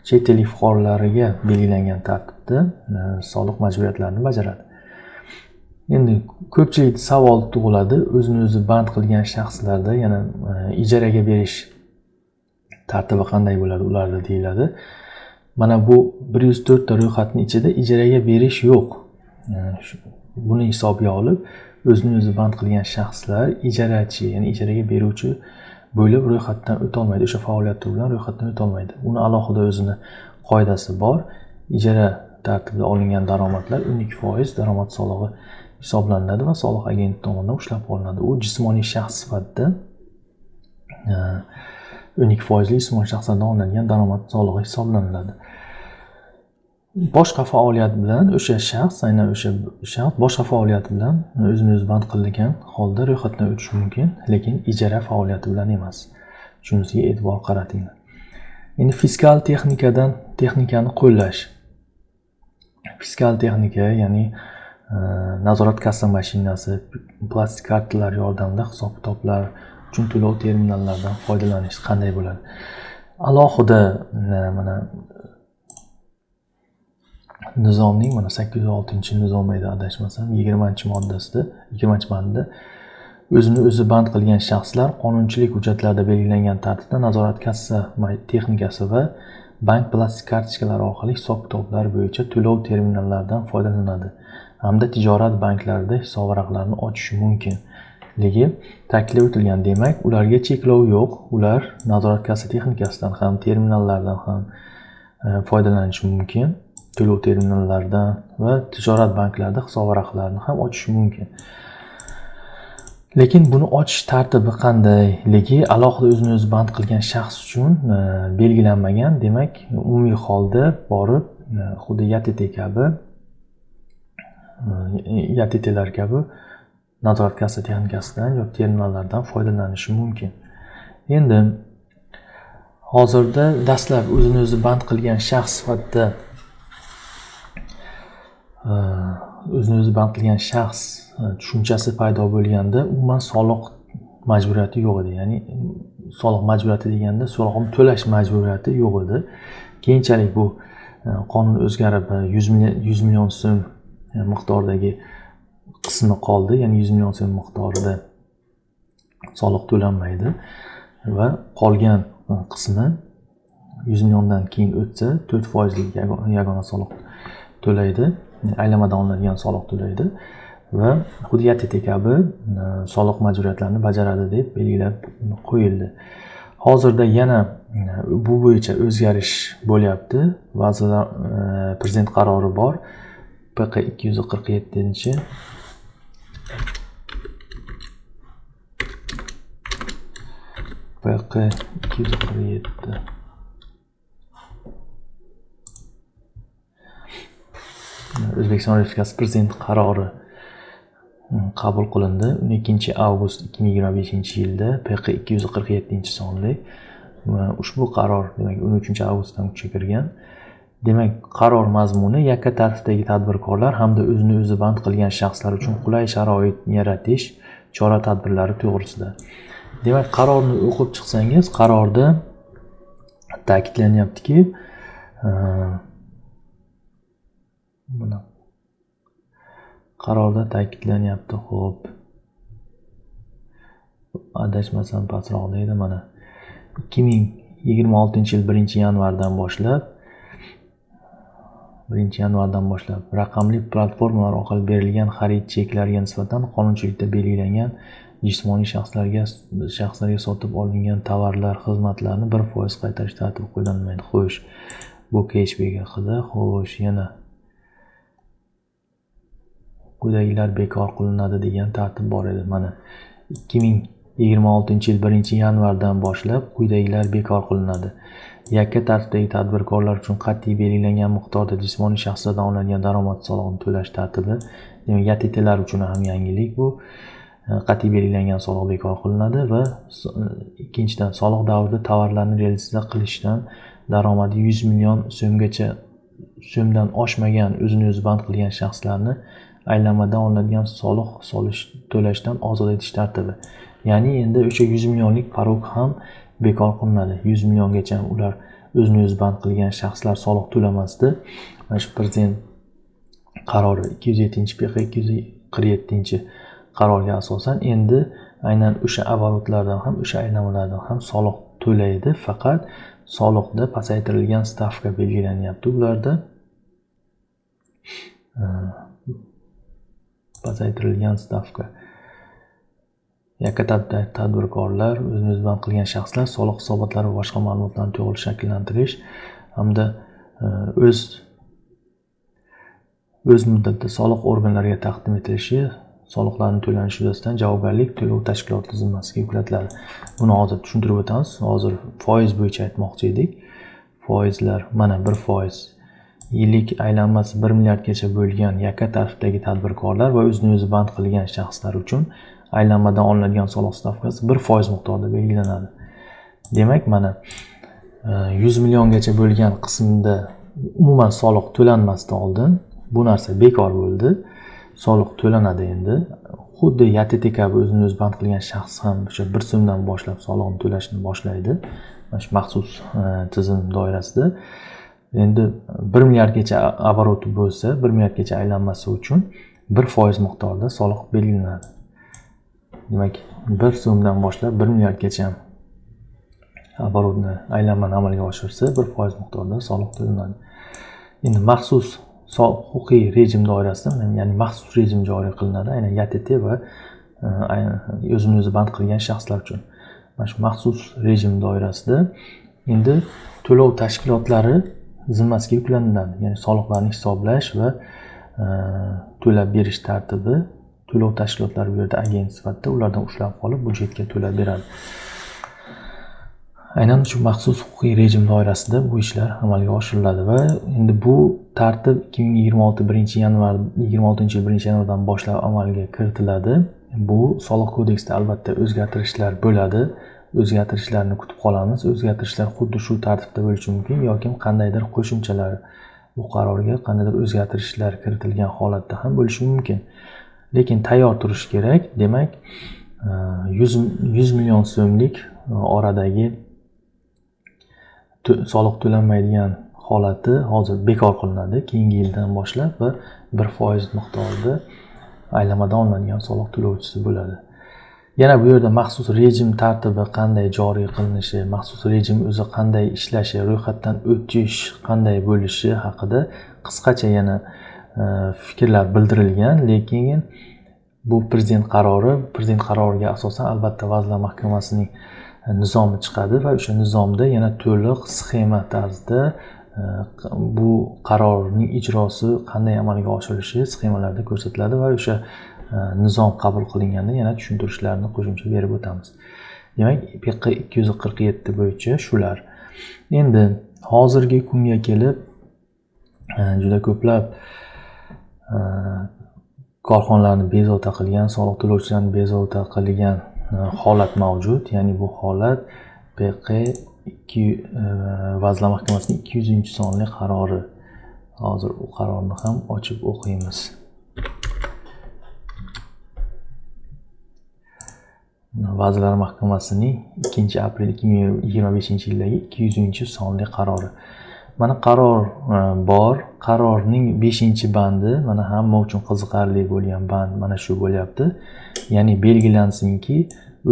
chet ellik fuqarolariga belgilangan tartibda soliq majburiyatlarini bajaradi. Endi ko'pchilikda savol tug'iladi, o'zini o'zi band qilgan shaxslarda yana ijaraga berish tartibi qanday bo'ladi ularda deyiladi. Mana bu 104 ta ro'yxatning ichida ijaraga berish yo'q. Buni hisobga olib, o'zini o'zi band qilgan shaxslar ijarachi, ya'ni ijaraga beruvchi bo'lib ro'yxatdan o'ta olmaydi. O'sha faoliyat turi bilan ro'yxatdan o'ta olmaydi. Uni alohida o'zini qoidasi bor. Ijara tartibida olingan daromadlar 12% daromad solig'i hisoblanadi va soliq agenti tomonidan ushlab qolinadi. U jismoniy shaxs sifatida 12% jismoniy shaxslardan olinadigan daromad solig'i hisoblanadi. Boshqa faoliyat bilan o'sha shaxs boshqa faoliyat bilan o'zini o'zi band qilgan holda ro'yxatdan o'tishi mumkin, lekin ijara faoliyati bilan emas. Shunisiga e'tibor qaratinglar. Endi fiskal texnikani qo'llash. Fiskal texnika, ya'ni nazorat kassa mashinasi, plastik kartalar yordamida hisob-kitoblar uchun to'lov terminallaridan foydalanish qanday bo'ladi? Alohida mana nizomning mana 806-nizom edi adashmasam, 20-moddasida, 20-bandda o'zini o'zi band qilgan shaxslar qonunchilik hujjatlarida belgilangan tartibda nazorat kassa texnikasi va bank plastik kartochkalari orqali hisob-kitoblar bo'yicha to'lov terminallaridan foydalanadi hamda tijorat banklarida hisobvaraqlarni ochishi mumkinligi ta'kidlab o'tilgan. Demak, ularga cheklov yo'q. Ular nazorat kassa texnikasidan ham, terminallardan ham foydalanishi mumkin. To'lov terminallaridan va tijorat banklarida hisobvaraqlarni ham ochishi mumkin. Lekin buni ochish tartibi qandayligi alohida o'zini o'zi band qilgan shaxs uchun belgilanmagan. Demak, umumiy holda borib xuddi YTTlar kabi nazorat kassa texnikasidan yoki terminallardan foydalanishi mumkin. Endi hozirda dastlab o'zini o'zi band qilgan shaxs sifatida tushunchasi paydo bo'lganda umuman soliq majburiyati yo'q edi. Ya'ni soliq majburiyati deganda so'roqni to'lash majburiyati yo'q edi. Keyinchalik bu qonun o'zgarib 100 million so'm miqdoridagi qismi qoldi. Ya'ni 100 million so'm miqdorida soliq to'lanmaydi va qolgan qismi 100 milliondan keyin o'tsa 4% yagona soliq to'laydi. Aylamadan olinadigan soliq to'laydi va xuddi YTT kabi soliq majburiyatlarini bajaradi deb belgilab qo'yildi. Hozirda yana bu bo'yicha o'zgarish bo'lyapti. Vazirlar prezident qarori bor. PQ 247 PQ 247 O'zbekiston Respublikasi Prezident qarori qabul qilindi. 12 avgust 2025-yilda PQ 247-sonli va ushbu qaror demak 13 avgustdan kuchga kirgan. Demak, qaror mazmuni yakka tartibdagi tadbirkorlar hamda o'zini o'zi band qilgan shaxslar uchun qulay sharoit yaratish chora-tadbirlari to'g'risida. Demak, qarorni o'qib chiqsangiz, qarorda ta'kidlanyaptiki, xo'p, adashmasam pastroqda edi mana 2026-yil 1-yanvardan boshlab raqamli platformalar orqali berilgan xarid cheklariga nisbatan qonunchilikda belgilangan jismoniy shaxslarga sotib olingan tovarlar, xizmatlarni 1% qaytarish tartibi qo'llanilmaydi. Xo'sh, bu cashback haqida. Xo'sh, yana quyidagilar bekor qilinadi degan tartib bor edi. Mana 2026-yil 1-yanvardan boshlab quyidagilar bekor qilinadi. Yakka tartibdagi tadbirkorlar uchun qat'iy belgilangan miqdorda jismoniy shaxslardan olinadigan daromad solig'ini to'lash tartibi. Demak, YTTlar uchun ham yangilik bu. Qat'iy belgilangan soliq bekor qilinadi va ikkinchidan soliq davrida tovarlarni realizatsiya qilishdan daromadi 100 million so'mdan oshmagan o'zini o'zi band qilgan shaxslarni aylamadan olinadigan soliq to'lashdan ozod etish tartibi. Ya'ni endi o'sha 100 millionlik parok ham bekor qilinadi. 100 milliongacha ular o'zini o'zi band qilgan shaxslar soliq to'lamasdi. Mana shu prezident qarori 207-PQ 247 qarorga asosan endi aynan o'sha оборотlardan ham, o'sha aylamalardan ham soliq to'laydi. Faqat soliqda pasaytirilgan stavka belgilanyapti. Ularda pasaytirilgan stavka. Yakka tartibdagi tadbirkorlar, o'zini o'zi band qilgan shaxslar soliq hisobotlari va boshqa ma'lumotlarni to'g'ri shakllantirish hamda o'z muddatida soliq organlariga taqdim etilishi, soliqlarning to'lanishi yuzasidan javobgarlik to'lov tashkiloti zimmasiga yuklatiladi. Buni hozir tushuntirib o'tamiz. Hozir foiz bo'yicha aytmoqchi edik. Foizlar mana 1%. Yillik aylanmasi 1 milliardgacha bo'lgan yakka tartibdagi tadbirkorlar va o'zini o'zi band qilgan shaxslar uchun aylanmadan olinadigan soliq stavkasi 1% miqdorida belgilanadi. Demak, mana 100 milliongacha bo'lgan qismda umuman soliq to'lanmasdan oldin bu narsa bekor bo'ldi. soliq to'lanadi. Endi xuddi YTT kabi o'zini o'zi band qilgan shaxs ham o'sha 1 so'mdan boshlab soliqni to'lashni boshlaydi. Mana shu maxsus tizim doirasida. Endi 1 milliardgacha oboroti bo'lsa, 1 milliardgacha aylanmasi uchun 1% miqdorida soliq belgilanadi. Demak, 1 so'mdan boshlab 1 milliardgacha oborotni aylanmani amalga oshirsa, 1% miqdorida soliq to'lanadi. Endi maxsus huquqiy rejim doirasida, ya'ni maxsus rejim joriy qilinadi, aynan YTT va o'zini o'zi band qilgan shaxslar uchun. Mana shu maxsus rejim doirasida endi to'lov tashkilotlari zimmasiga yuklanadi. Ya'ni soliqlarni hisoblash va to'lab berish tartibi to'lov tashkilotlari bu yerda agent sifatida ulardan ushlab qolib byudjetga to'lab beradi. Aynan shu maxsus huquqiy rejim doirasida bu ishlar amalga oshiriladi va endi bu tartib 2026 yil 1 yanvardan boshlab amalga kiritiladi. Bu soliq kodeksida albatta o'zgartirishlar bo'ladi. O'zgartirishlarni kutib qolamiz. O'zgartirishlar xuddi shu tartibda bo'lishi mumkin yoki qandaydir qo'shimchalar bu qarorga qandaydir o'zgartirishlar kiritilgan holatda ham bo'lishi mumkin. Lekin tayyor turish kerak. Demak, 100 million so'mlik oradagi soliq to'lanmaydigan holati hozir bekor qilinadi keyingi yildan boshlab va 1% miqdorida aylamadan olinadigan soliq to'lovchisi bo'ladi. Yana bu yerda maxsus rejim tartibi qanday joriy qilinishi, maxsus rejim o'zi qanday ishlashi, ro'yxatdan o'tish qanday bo'lishi haqida qisqacha yana fikrlar bildirilgan, lekin bu prezident qaroriga asosan albatta Vazirlar Mahkamasining nizomi chiqadi va o'sha nizomda yana to'liq sxema tarzida bu qarorning ijrosi qanday amalga oshirilishi sxemalarda ko'rsatiladi va o'sha nizom qabul qilinganda yana tushuntirishlarni qo'shimcha berib o'tamiz. Demak, PQ 247 bo'yicha shular. Endi hozirgi kunga kelib juda ko'plab korxonalarni bezovta qilgan, soliq to'lovchilarni bezovta qilgan holat mavjud. Ya'ni bu holat PQ Vazirlar Mahkamasining 200-sonli qarori. Hozir u qarorni ham ochib o'qiymiz. Vazirlar Mahkamasining 2-aprel 2025-yildagi 200-sonli qarori. Mana qaror bor. Qarorning 5-bandi, mana hamma uchun qiziqarli bo'lgan band mana shu bo'lyapti. Ya'ni belgilansinki,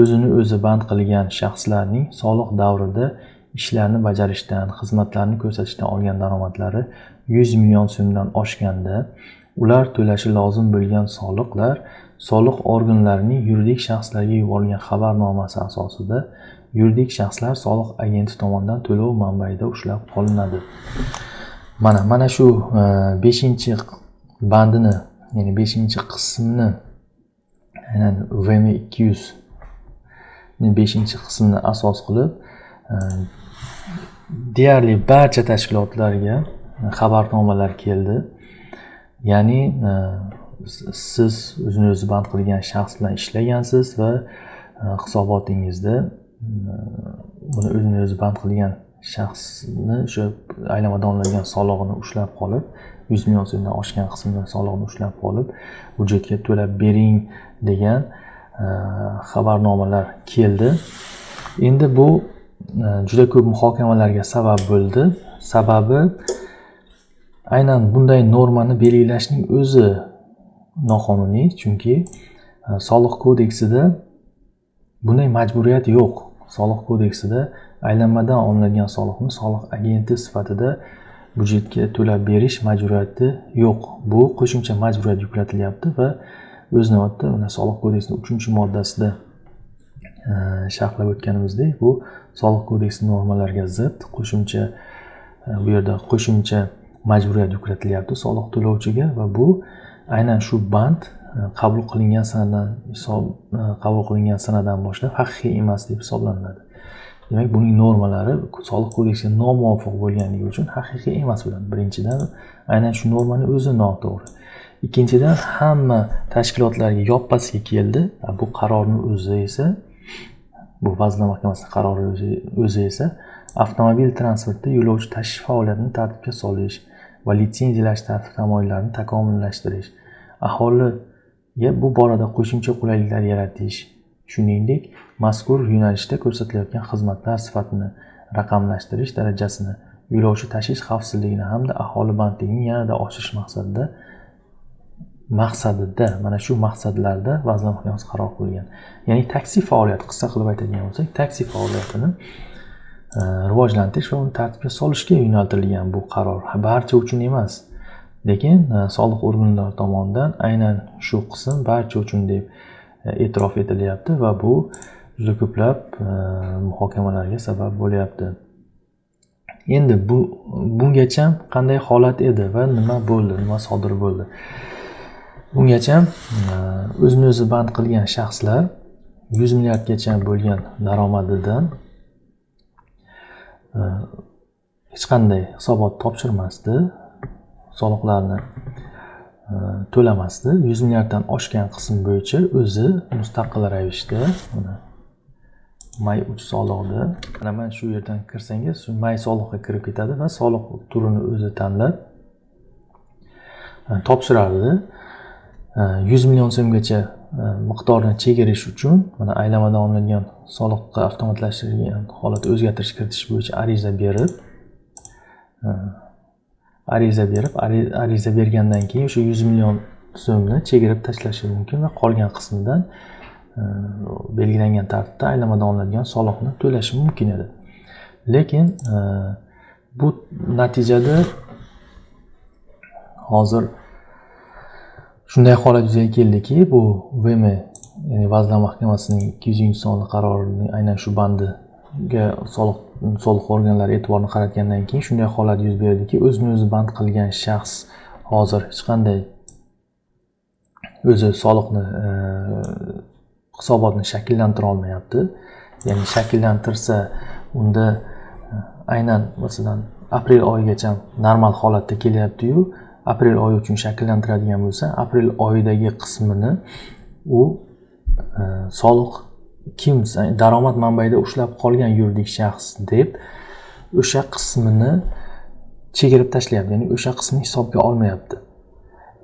o'zini o'zi band qilgan shaxslarning soliq davrida ishlarni bajarishdan, xizmatlarni ko'rsatishdan olgan daromadlari 100 million so'mdan oshganda, ular to'lashi lozim bo'lgan soliqlar soliq organlarining yuridik shaxslarga yuborilgan xabarnomasi asosida yuridik shaxslar soliq agenti tomonidan to'lov manbaida ushlab qolinadi. Mana shu 5-bandini, ya'ni 5-qismini, aynan VM 200 ni 5-qismini asos qilib deyarli barcha tashkilotlarga xabarnomalar keldi. Ya'ni siz o'zini o'zi band qilgan shaxs bilan ishlagansiz va hisobotingizda buni o'zini o'zi band qilgan shaxsni o'sha aylamadan olinadigan solig'ini ushlab qolib, 100 million so'mdan oshgan qismidan solig'ini ushlab qolib, byudjetga to'lab bering degan xabarnomalar keldi. Endi bu juda ko'p muhokamalarga sabab bo'ldi. Sababi aynan bunday normani belgilashning o'zi noqonuniy, chunki soliq kodeksida bunday majburiyat yo'q. Soliq kodeksida aylanmadan olinadigan soliqni soliq agenti sifatida byudjetga to'lab berish majburiyati yo'q. Bu qo'shimcha majburiyat yuklatilyapti va o'z navbatida mana soliq kodeksining 3-moddasida sharhlab o'tganimizdek, bu soliq kodeksi normalariga zid qo'shimcha bu yerda qo'shimcha majburiyat yuklatilyapti soliq to'lovchiga va bu aynan shu band qabul qilingan sanadan boshlab haqiqiy emas deb hisoblanadi. Demak, buning normalari soliq kodeksiga nomuvofiq bo'lganligi uchun haqiqiy emas bo'ladi. Birinchidan, aynan shu normaning o'zi noto'g'ri. Ikkinchidan, hamma tashkilotlarga yoppasiga keldi. Bu qarorning o'zi esa, bu Vazirlar Mahkamasining qarori o'zi esa avtomobil transportida yo'lovchi tashish faoliyatini tartibga solish va litsenziyalash tartib-tamoyillarini takomillashtirish, aholiga bu borada qo'shimcha qulayliklar yaratish, shuningdek, mazkur yo'nalishda ko'rsatilayotgan xizmatlar sifatini, raqamlashtirish darajasini, yo'lovchi tashish xavfsizligini hamda aholi bandligini yanada oshirish maqsadida mana shu maqsadlarda Vazirlar Mahkamasi qaror qilgan. Ya'ni taksi faoliyati, qisqa qilib aytadigan bo'lsak, taksi faoliyatini rivojlantirish va uni tartibga solishga yo'naltirilgan bu qaror. Barcha uchun emas, lekin soliq organlari tomonidan aynan shu qism barcha uchun deb e'tirof etilyapti va bu juda ko'plab muhokamalarga sabab bo'lyapti. Endi bungacha qanday holat edi va nima bo'ldi, nima sodir bo'ldi? Bungacha o'zini o'zi band qilgan shaxslar 100 milliardgacha bo'lgan daromadidan hech qanday hisobot topshirmasdi, soliqlarni to'lamasdi. 100 milliarddan oshgan qism bo'yicha o'zi mustaqil ravishda may uch soliqni, mana shu yerdan kirsangiz, shu may soliqqa kirib ketadi va soliq turini o'zi tanlab topshirardi. 100 million so'mgacha miqdorni chegarish uchun mana aylamadan olingan soliqqa avtomatlashtirilgan holatda o'zgartirish kiritish bo'yicha ariza bergandan keyin o'sha 100 million so'mni chegarib tashlashi mumkin va qolgan qismidan belgilangan tartibda aylamadan olinadigan soliqni to'lashi mumkin edi. Lekin bu natijada hozir shunday holat yuzaga keldiki, bu VM, ya'ni Vazirlar Mahkamasining 200-sonli qarorining aynan shu bandiga soliq organlari e'tiborini qaratgandan keyin shunday holat yuz berdiki, o'zini o'zi band qilgan shaxs hozir hech qanday o'zi soliqni hisobotni shakllantira olmayapti. Ya'ni shakllantirsa, unda aynan masalan aprel oyigacha normal holatda kelyapti-yu, aprel oyi uchun shakllantiradigan bo'lsa, aprel oyidagi qismini u soliq kim daromad manbaida ushlab qolgan yuridik shaxs deb o'sha qismini chegarib tashlayapti. Ya'ni o'sha qismni hisobga olmayapti.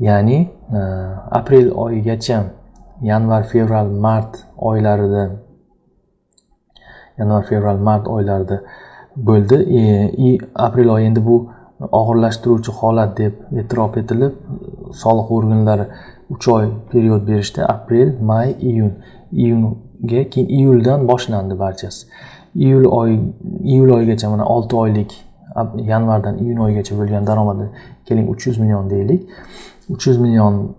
Ya'ni aprel oyigacha yanvar, fevral, mart oylarida bo'ldi. Aprel oyi endi bu og'irlashtiruvchi holat deb e'tirof etilib, soliq organlari 3 oy period berishdi. Aprel, may, iyunga, keyin iyuldan boshlandi barchasi. Iyul oyigacha mana 6 oylik, yanvardan iyun oyigacha bo'lgan daromadi keling 300 million deylik. 300 million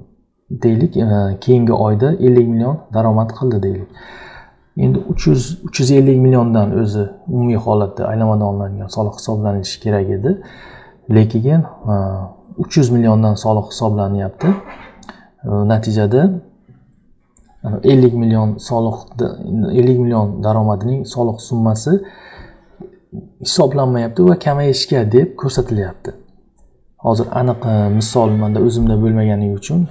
deylik, keyingi oyda 50 million daromad qildi deylik. Endi 350 milliondan o'zi umumiy holatda aylamadan olinadigan soliq hisoblanishi kerak edi. Lekin 300 milliondan soliq hisoblanyapti. Natijada 50 million daromadining soliq summasi hisoblanmayapti va kamayishga deb ko'rsatilyapti. Hozir aniq misol menda o'zimda bo'lmaganligi uchun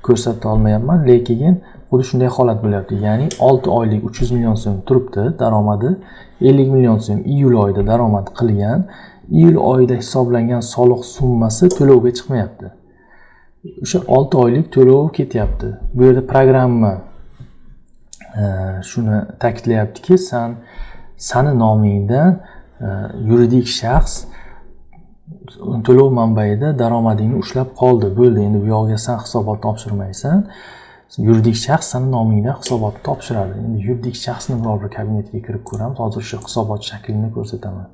ko'rsata olmayapman, lekin xuddi shunday holat bo'lyapti. Ya'ni 6 oylik 300 million so'm turibdi daromadi, 50 million so'm iyul oyida daromad qilgan, iyul oyida hisoblangan soliq summasi to'lovga chiqmayapti. O'sha 6 oylik to'lov ketyapti. Bu yerda programma shuni ta'kidlayaptiki, sani nomingdan yuridik shaxs to'lov manbaida daromadingni ushlab qoldi. Bo'ldi, endi bu yoqqa sen hisobot topshirmaysan. Yuridik shaxs sani nomingdan hisobot topshiradi. Endi yuridik shaxsni biror bir kabinetga kirib ko'ramiz. Hozir shu hisobot shaklini ko'rsataman.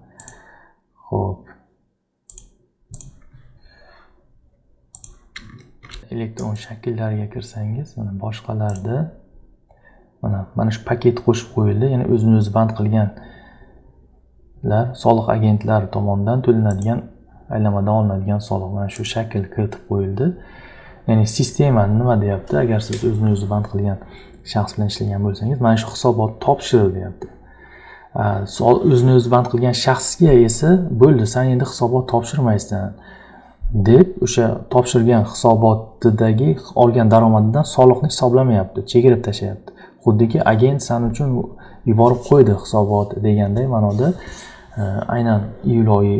Xo'p. Elektron shakllariga kirsangiz, mana boshqalarda mana shu paket qo'shib qo'yildi. Ya'ni o'zini o'zi band qilganlar soliq agentlari tomonidan to'lanadigan aylamadan olinadigan soliq mana shu shakl kiritib qo'yildi. Ya'ni sistema nima deyapti? Agar siz o'zini o'zi band qilgan shaxs bilan ishlagan bo'lsangiz, mana shu hisobot topshir deyapti. O'zini o'zi band qilgan shaxsga esa bo'ldi, sen endi hisobot topshirmaysan deb o'sha topshirgan hisobotidagi olgan daromadidan soliqni hisoblamayapti, chegarib tashlayapti. Xuddiki agent san uchun yuborib qo'ydi hisobot deganday ma'noda aynan iyul oyi,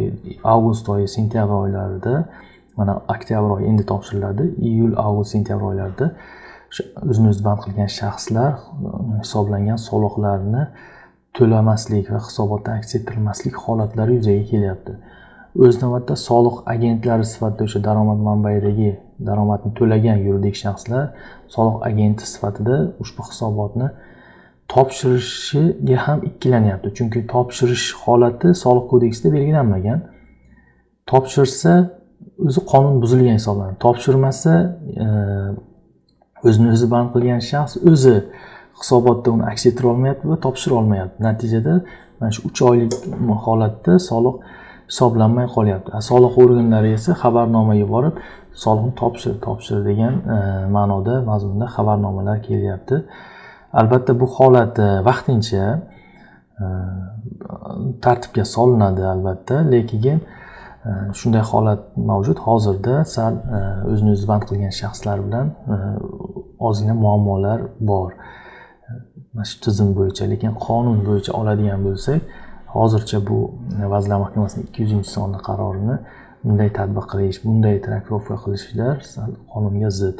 avgust oyi, sentyabr oylarida mana oktyabr oyi endi topshiriladi. Iyul, avgust, sentyabr oylarida o'zini o'zi band qilgan shaxslar hisoblangan soliqlarni to'lamaslik va hisobotda aks ettirilmaslik holatlari yuzaga kelyapti. O'z navbatda soliq agentlari sifatida o'sha daromad manbaidagi daromadni to'lagan yuridik shaxslar soliq agenti sifatida ushbu hisobotni topshirishiga ham ikkilanyapti. Chunki topshirish holati soliq kodeksida belgilanmagan. Topshirsa o'zi qonun buzilgan hisoblanadi. Topshirmasa o'zini o'zi band qilgan shaxs o'zi hisobotda uni aks ettira olmayapti va topshira olmayapti. Natijada mana shu 3 oylik holatda soliq hisoblanmay qolyapti. Soliq organlari esa xabarnomaga borib soliqni topshir degan ma'noda, mazmunda xabarnomalar kelyapti. Albatta bu holat vaqtincha tartibga solinadi albatta, lekin shunday holat mavjud. Hozirda sal o'zini o'zi band qilgan shaxslar bilan ozgina muammolar bor. Mana shu tizim bo'yicha, lekin qonun bo'yicha oladigan bo'lsak, hozircha bu Vazirlar Mahkamasining 200-sonli qarorini bunday tatbiq qilish, bunday traktovka qilishlar qonunga zid.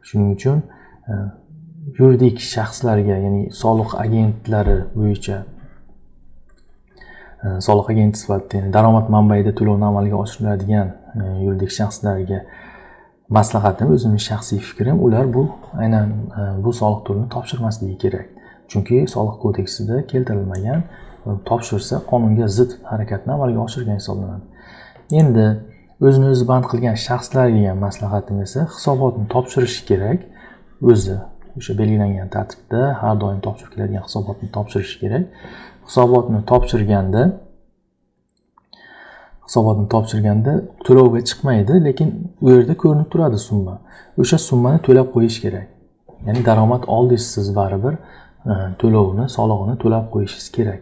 Shuning uchun yuridik shaxslarga, ya'ni soliq agentlari bo'yicha soliq agenti sifatida, ya'ni daromad manbaida to'lovni amalga oshiriladigan yuridik shaxslarga maslahatim, o'zimning shaxsiy fikrim, ular bu aynan bu soliq turini topshirmasligi kerak. Chunki soliq kodeksida keltirilmagan, topshirsa qonunga zid harakatni amalga oshirgan hisoblanadi. Endi o'zini o'zi band qilgan shaxslarga maslahatim esa hisobotni topshirishi kerak. O'zi o'sha belgilangan tartibda har doim topshirib keladigan hisobotni topshirishi kerak. Hisobotni topshirganda to'lovga chiqmaydi, lekin u yerda ko'rinib turadi summa. O'sha summani to'lab qo'yish kerak. Ya'ni daromad oldingiz siz baribir to'lovni, solig'ini to'lab qo'yishingiz kerak.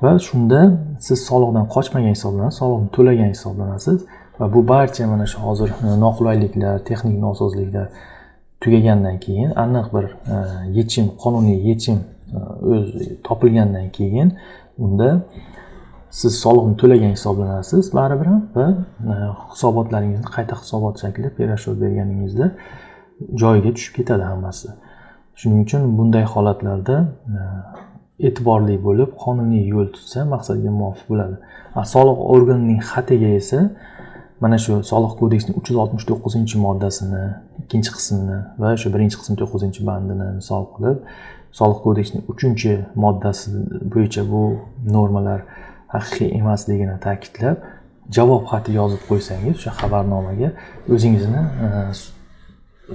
Va shunda siz soliqdan qochmagan hisoblanasiz, soliqni to'lagan hisoblanasiz va bu barcha mana shu hozir noqulayliklar, texnik nosozliklar tugagandan keyin, aniq bir yechim, qonuniy yechim topilgandan keyin unda siz soliqni to'lagan hisoblanasiz baribir va hisobotlaringizni qayta hisobot shaklida perashot berganingizda joyiga tushib ketadi hammasi. Shuning uchun bunday holatlarda e'tiborli bo'lib, qonuniy yo'l tutsa maqsadga muvofiq bo'ladi. Soliq organining xatiga esa mana shu Soliq kodeksining 369-moddasini, ikkinchi qismini va shu birinchi qism 9-bandini misol qilib, Soliq kodeksining 3-moddasi bo'yicha bu normalar haqiqiy emasligini ta'kidlab, javob xati yozib qo'ysangiz o'sha xabarnomaga o'zingizni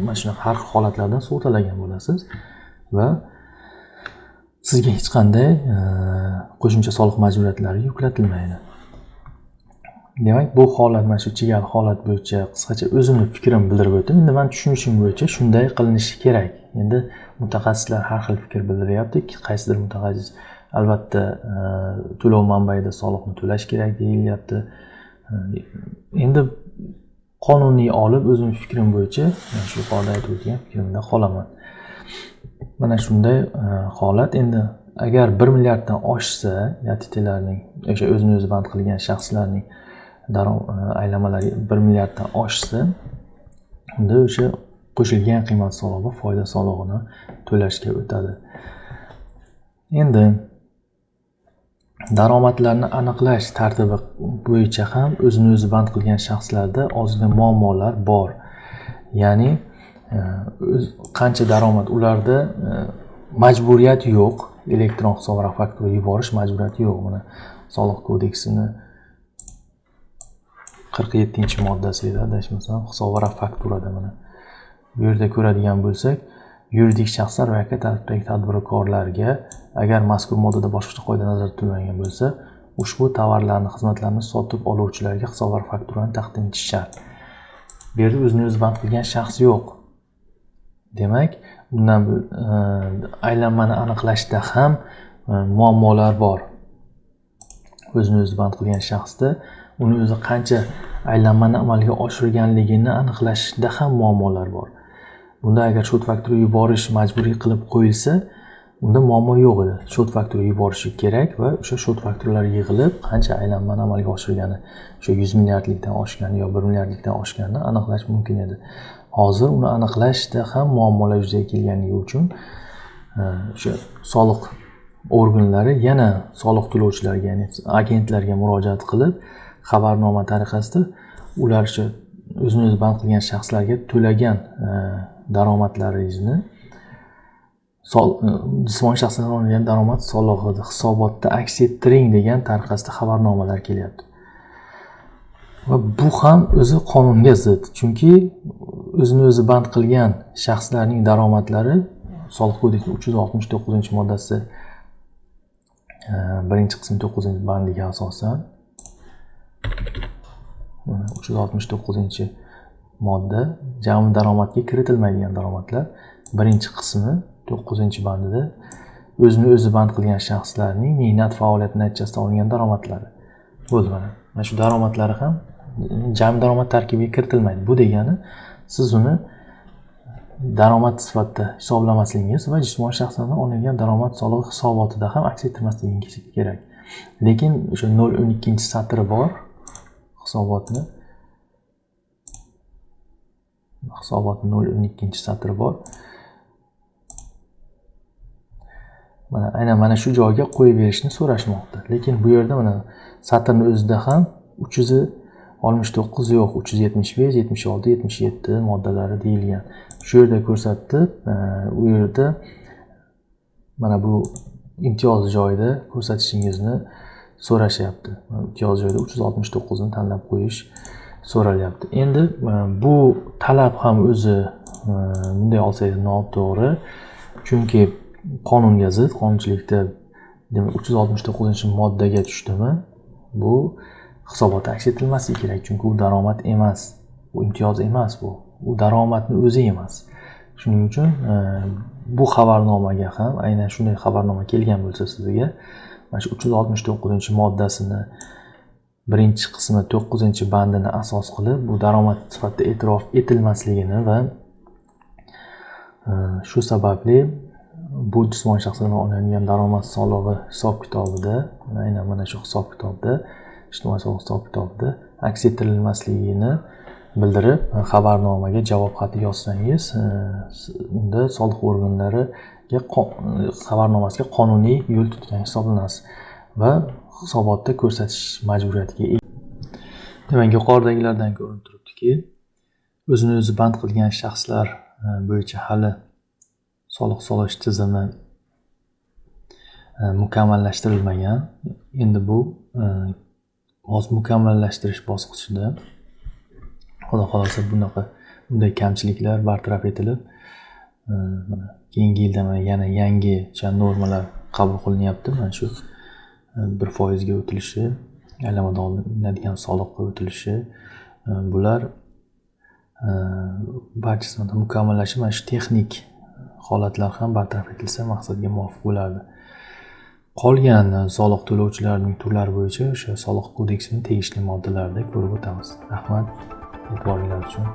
mana shunaqa har xil holatlardan sug'urtalagan bo'lasiz va sizga hech qanday qo'shimcha soliq majburiyatlari yuklatilmaydi. Demak, bu holat, mana shu chigal holat bo'yicha qisqacha o'zimning fikrimni bildirib o'tdim. Endi men tushunishim bo'yicha shunday qilinishi kerak. Endi mutaxassislar har xil fikr bildiryapti. Qaysidir mutaxassis albatta to'lov manbaida soliqni to'lash kerak deyilyapti. Endi qonuniy olib o'zimning fikrim bo'yicha shu yuqorida aytib o'tgan fikrimda qolaman. Mana shunday holat. Endi agar 1 milliarddan oshsa, yatitilarning o'sha o'zini o'zi band qilgan shaxslarning aylanmalari 1 milliarddan oshsa, unda o'sha qo'shilgan qiymat solig'i va foyda solig'ini to'lashga o'tadi. Endi daromadlarni aniqlash tartibi bo'yicha ham o'zini o'zi band qilgan shaxslarda ozgina muammolar bor. Ya'ni qancha daromad, ularda majburiyat yo'q, elektron hisob va faktura yuborish majburiyati yo'q. Mana Soliq kodeksining 47-moddasida adashmasam, hisob va fakturada mana bu yerda ko'radigan bo'lsak, yuridik shaxslar va yakka tartibdagi tadbirkorlarga agar mazkur moddada boshqacha qoida nazarda tutilmagan bo'lsa, ushbu tovarlarni, xizmatlarni sotib oluvchilarga hisob va fakturani taqdim etish shart. Bu yerda o'zini o'zi band qilgan shaxs yo'q. Demak, bundan aylanmani aniqlashda ham muammolar bor. O'zini o'zi band qilgan shaxsda uni o'zi qancha aylanmani amalga oshirganligini aniqlashda ham muammolar bor. Bunda agar shot faktura yuborish majburiy qilib qo'yilsa, unda muammo yo'q edi. Short faktura yuborishi kerak va o'sha short fakturalar yig'ilib qancha aylanmani amalga oshirgani, o'sha 100 milliardlikdan oshgani yo 1 milliardlikdan oshganini aniqlash mumkin edi. Hozir uni aniqlashda ham muammolar yuzaga kelganligi uchun o'sha soliq organlari yana soliq to'lovchilarga, ya'ni agentlarga murojaat qilib, xabarnoma tariqasida ular o'sha o'zini o'zi band qilgan shaxslarga to'lagan daromadlaringizni jismoniy shaxslardan olingan daromad solig'ini hisobotda aks ettiring degan tariqasida xabarnomalar kelyapti. Va bu ham o'zi qonunga zid, chunki o'zini o'zi band qilgan shaxslarning daromadlari Soliq kodeksining 369-moddasi birinchi qismi 9-bandiga asosan 369-modda jami daromadga kiritilmaydigan daromadlar birinchi qismi 9-bandida o'zini o'zi band qilgan shaxslarning mehnat faoliyati natijasida olingan daromadlari bo'ldi. Mana shu daromadlari ham jami daromad tarkibiga kiritilmaydi. Bu degani siz uni daromad sifatida hisoblamasligingiz va jismoniy shaxslardan olingan daromad solig'i hisobotida ham aks ettirmasligingiz kerak. Lekin o'sha 0.12-satri bor hisobotni 0.12-satri bor. Mana shu joyga qo'yib berishni so'rashmoqda. Lekin bu yerda mana satrning o'zida ham 369 yo'q, 375, 76, 77 moddalari deyilgan. Shu yerda ko'rsatdi. U yerda mana bu imtiyoz joyida ko'rsatishingizni so'rashyapti. Imtiyoz joyida 369 ni tanlab qo'yish so'ralyapti. Endi bu talab ham o'zi bunday olsangiz noto'g'ri. Chunki qonunga zid, qonunchilikda demak 369-moddaga tushdimi, bu hisobot aks etilmasligi kerak, chunki u daromad emas, bu imtiyoz emas, bu daromadni o'zi emas. Shuning uchun bu xabarnomaga ham aynan shunday xabarnoma kelgan bo'lsa sizga, mana shu 369-moddasini birinchi qismi 9-bandini asos qilib bu daromad sifatida e'tirof etilmasligini va shu sababli bu jismoniy shaxslardan olingan daromad solig'i hisob-kitobida, aynan mana shu hisob-kitobda, ijtimoiy soliq hisob-kitobida aks ettirilmasligini bildirib, xabarnomaga javob xati yozsangiz, unda soliq organlariga xabarnomasiga qonuniy yo'l tutgan hisoblanasiz va hisobotda ko'rsatish majburiyatiga ega. Demak, yuqoridagilardan ko'rinib turibdiki, o'zini o'zi band qilgan shaxslar bo'yicha hali soliq solish tizimi mukammallashtirilmagan. Endi bu hozir mukammallashtirish bosqichida xudo xolasa bunday kamchiliklar bartaraf etilib, keyingi yilda yana yangi normalar qabul qilinyapti. Mana shu 1% ga o'tilishi, aylamadan olinadigan soliqqa o'tilishi, bular barchasi mukammallashi, mana shu texnik holatlar ham bartaraf etilsa maqsadga muvofiq bo'lardi. Qolgan soliq to'lovchilarining turlari bo'yicha o'sha soliq kodeksining tegishli moddalarida ko'rib o'tamiz. Rahmat e'tiboringiz uchun.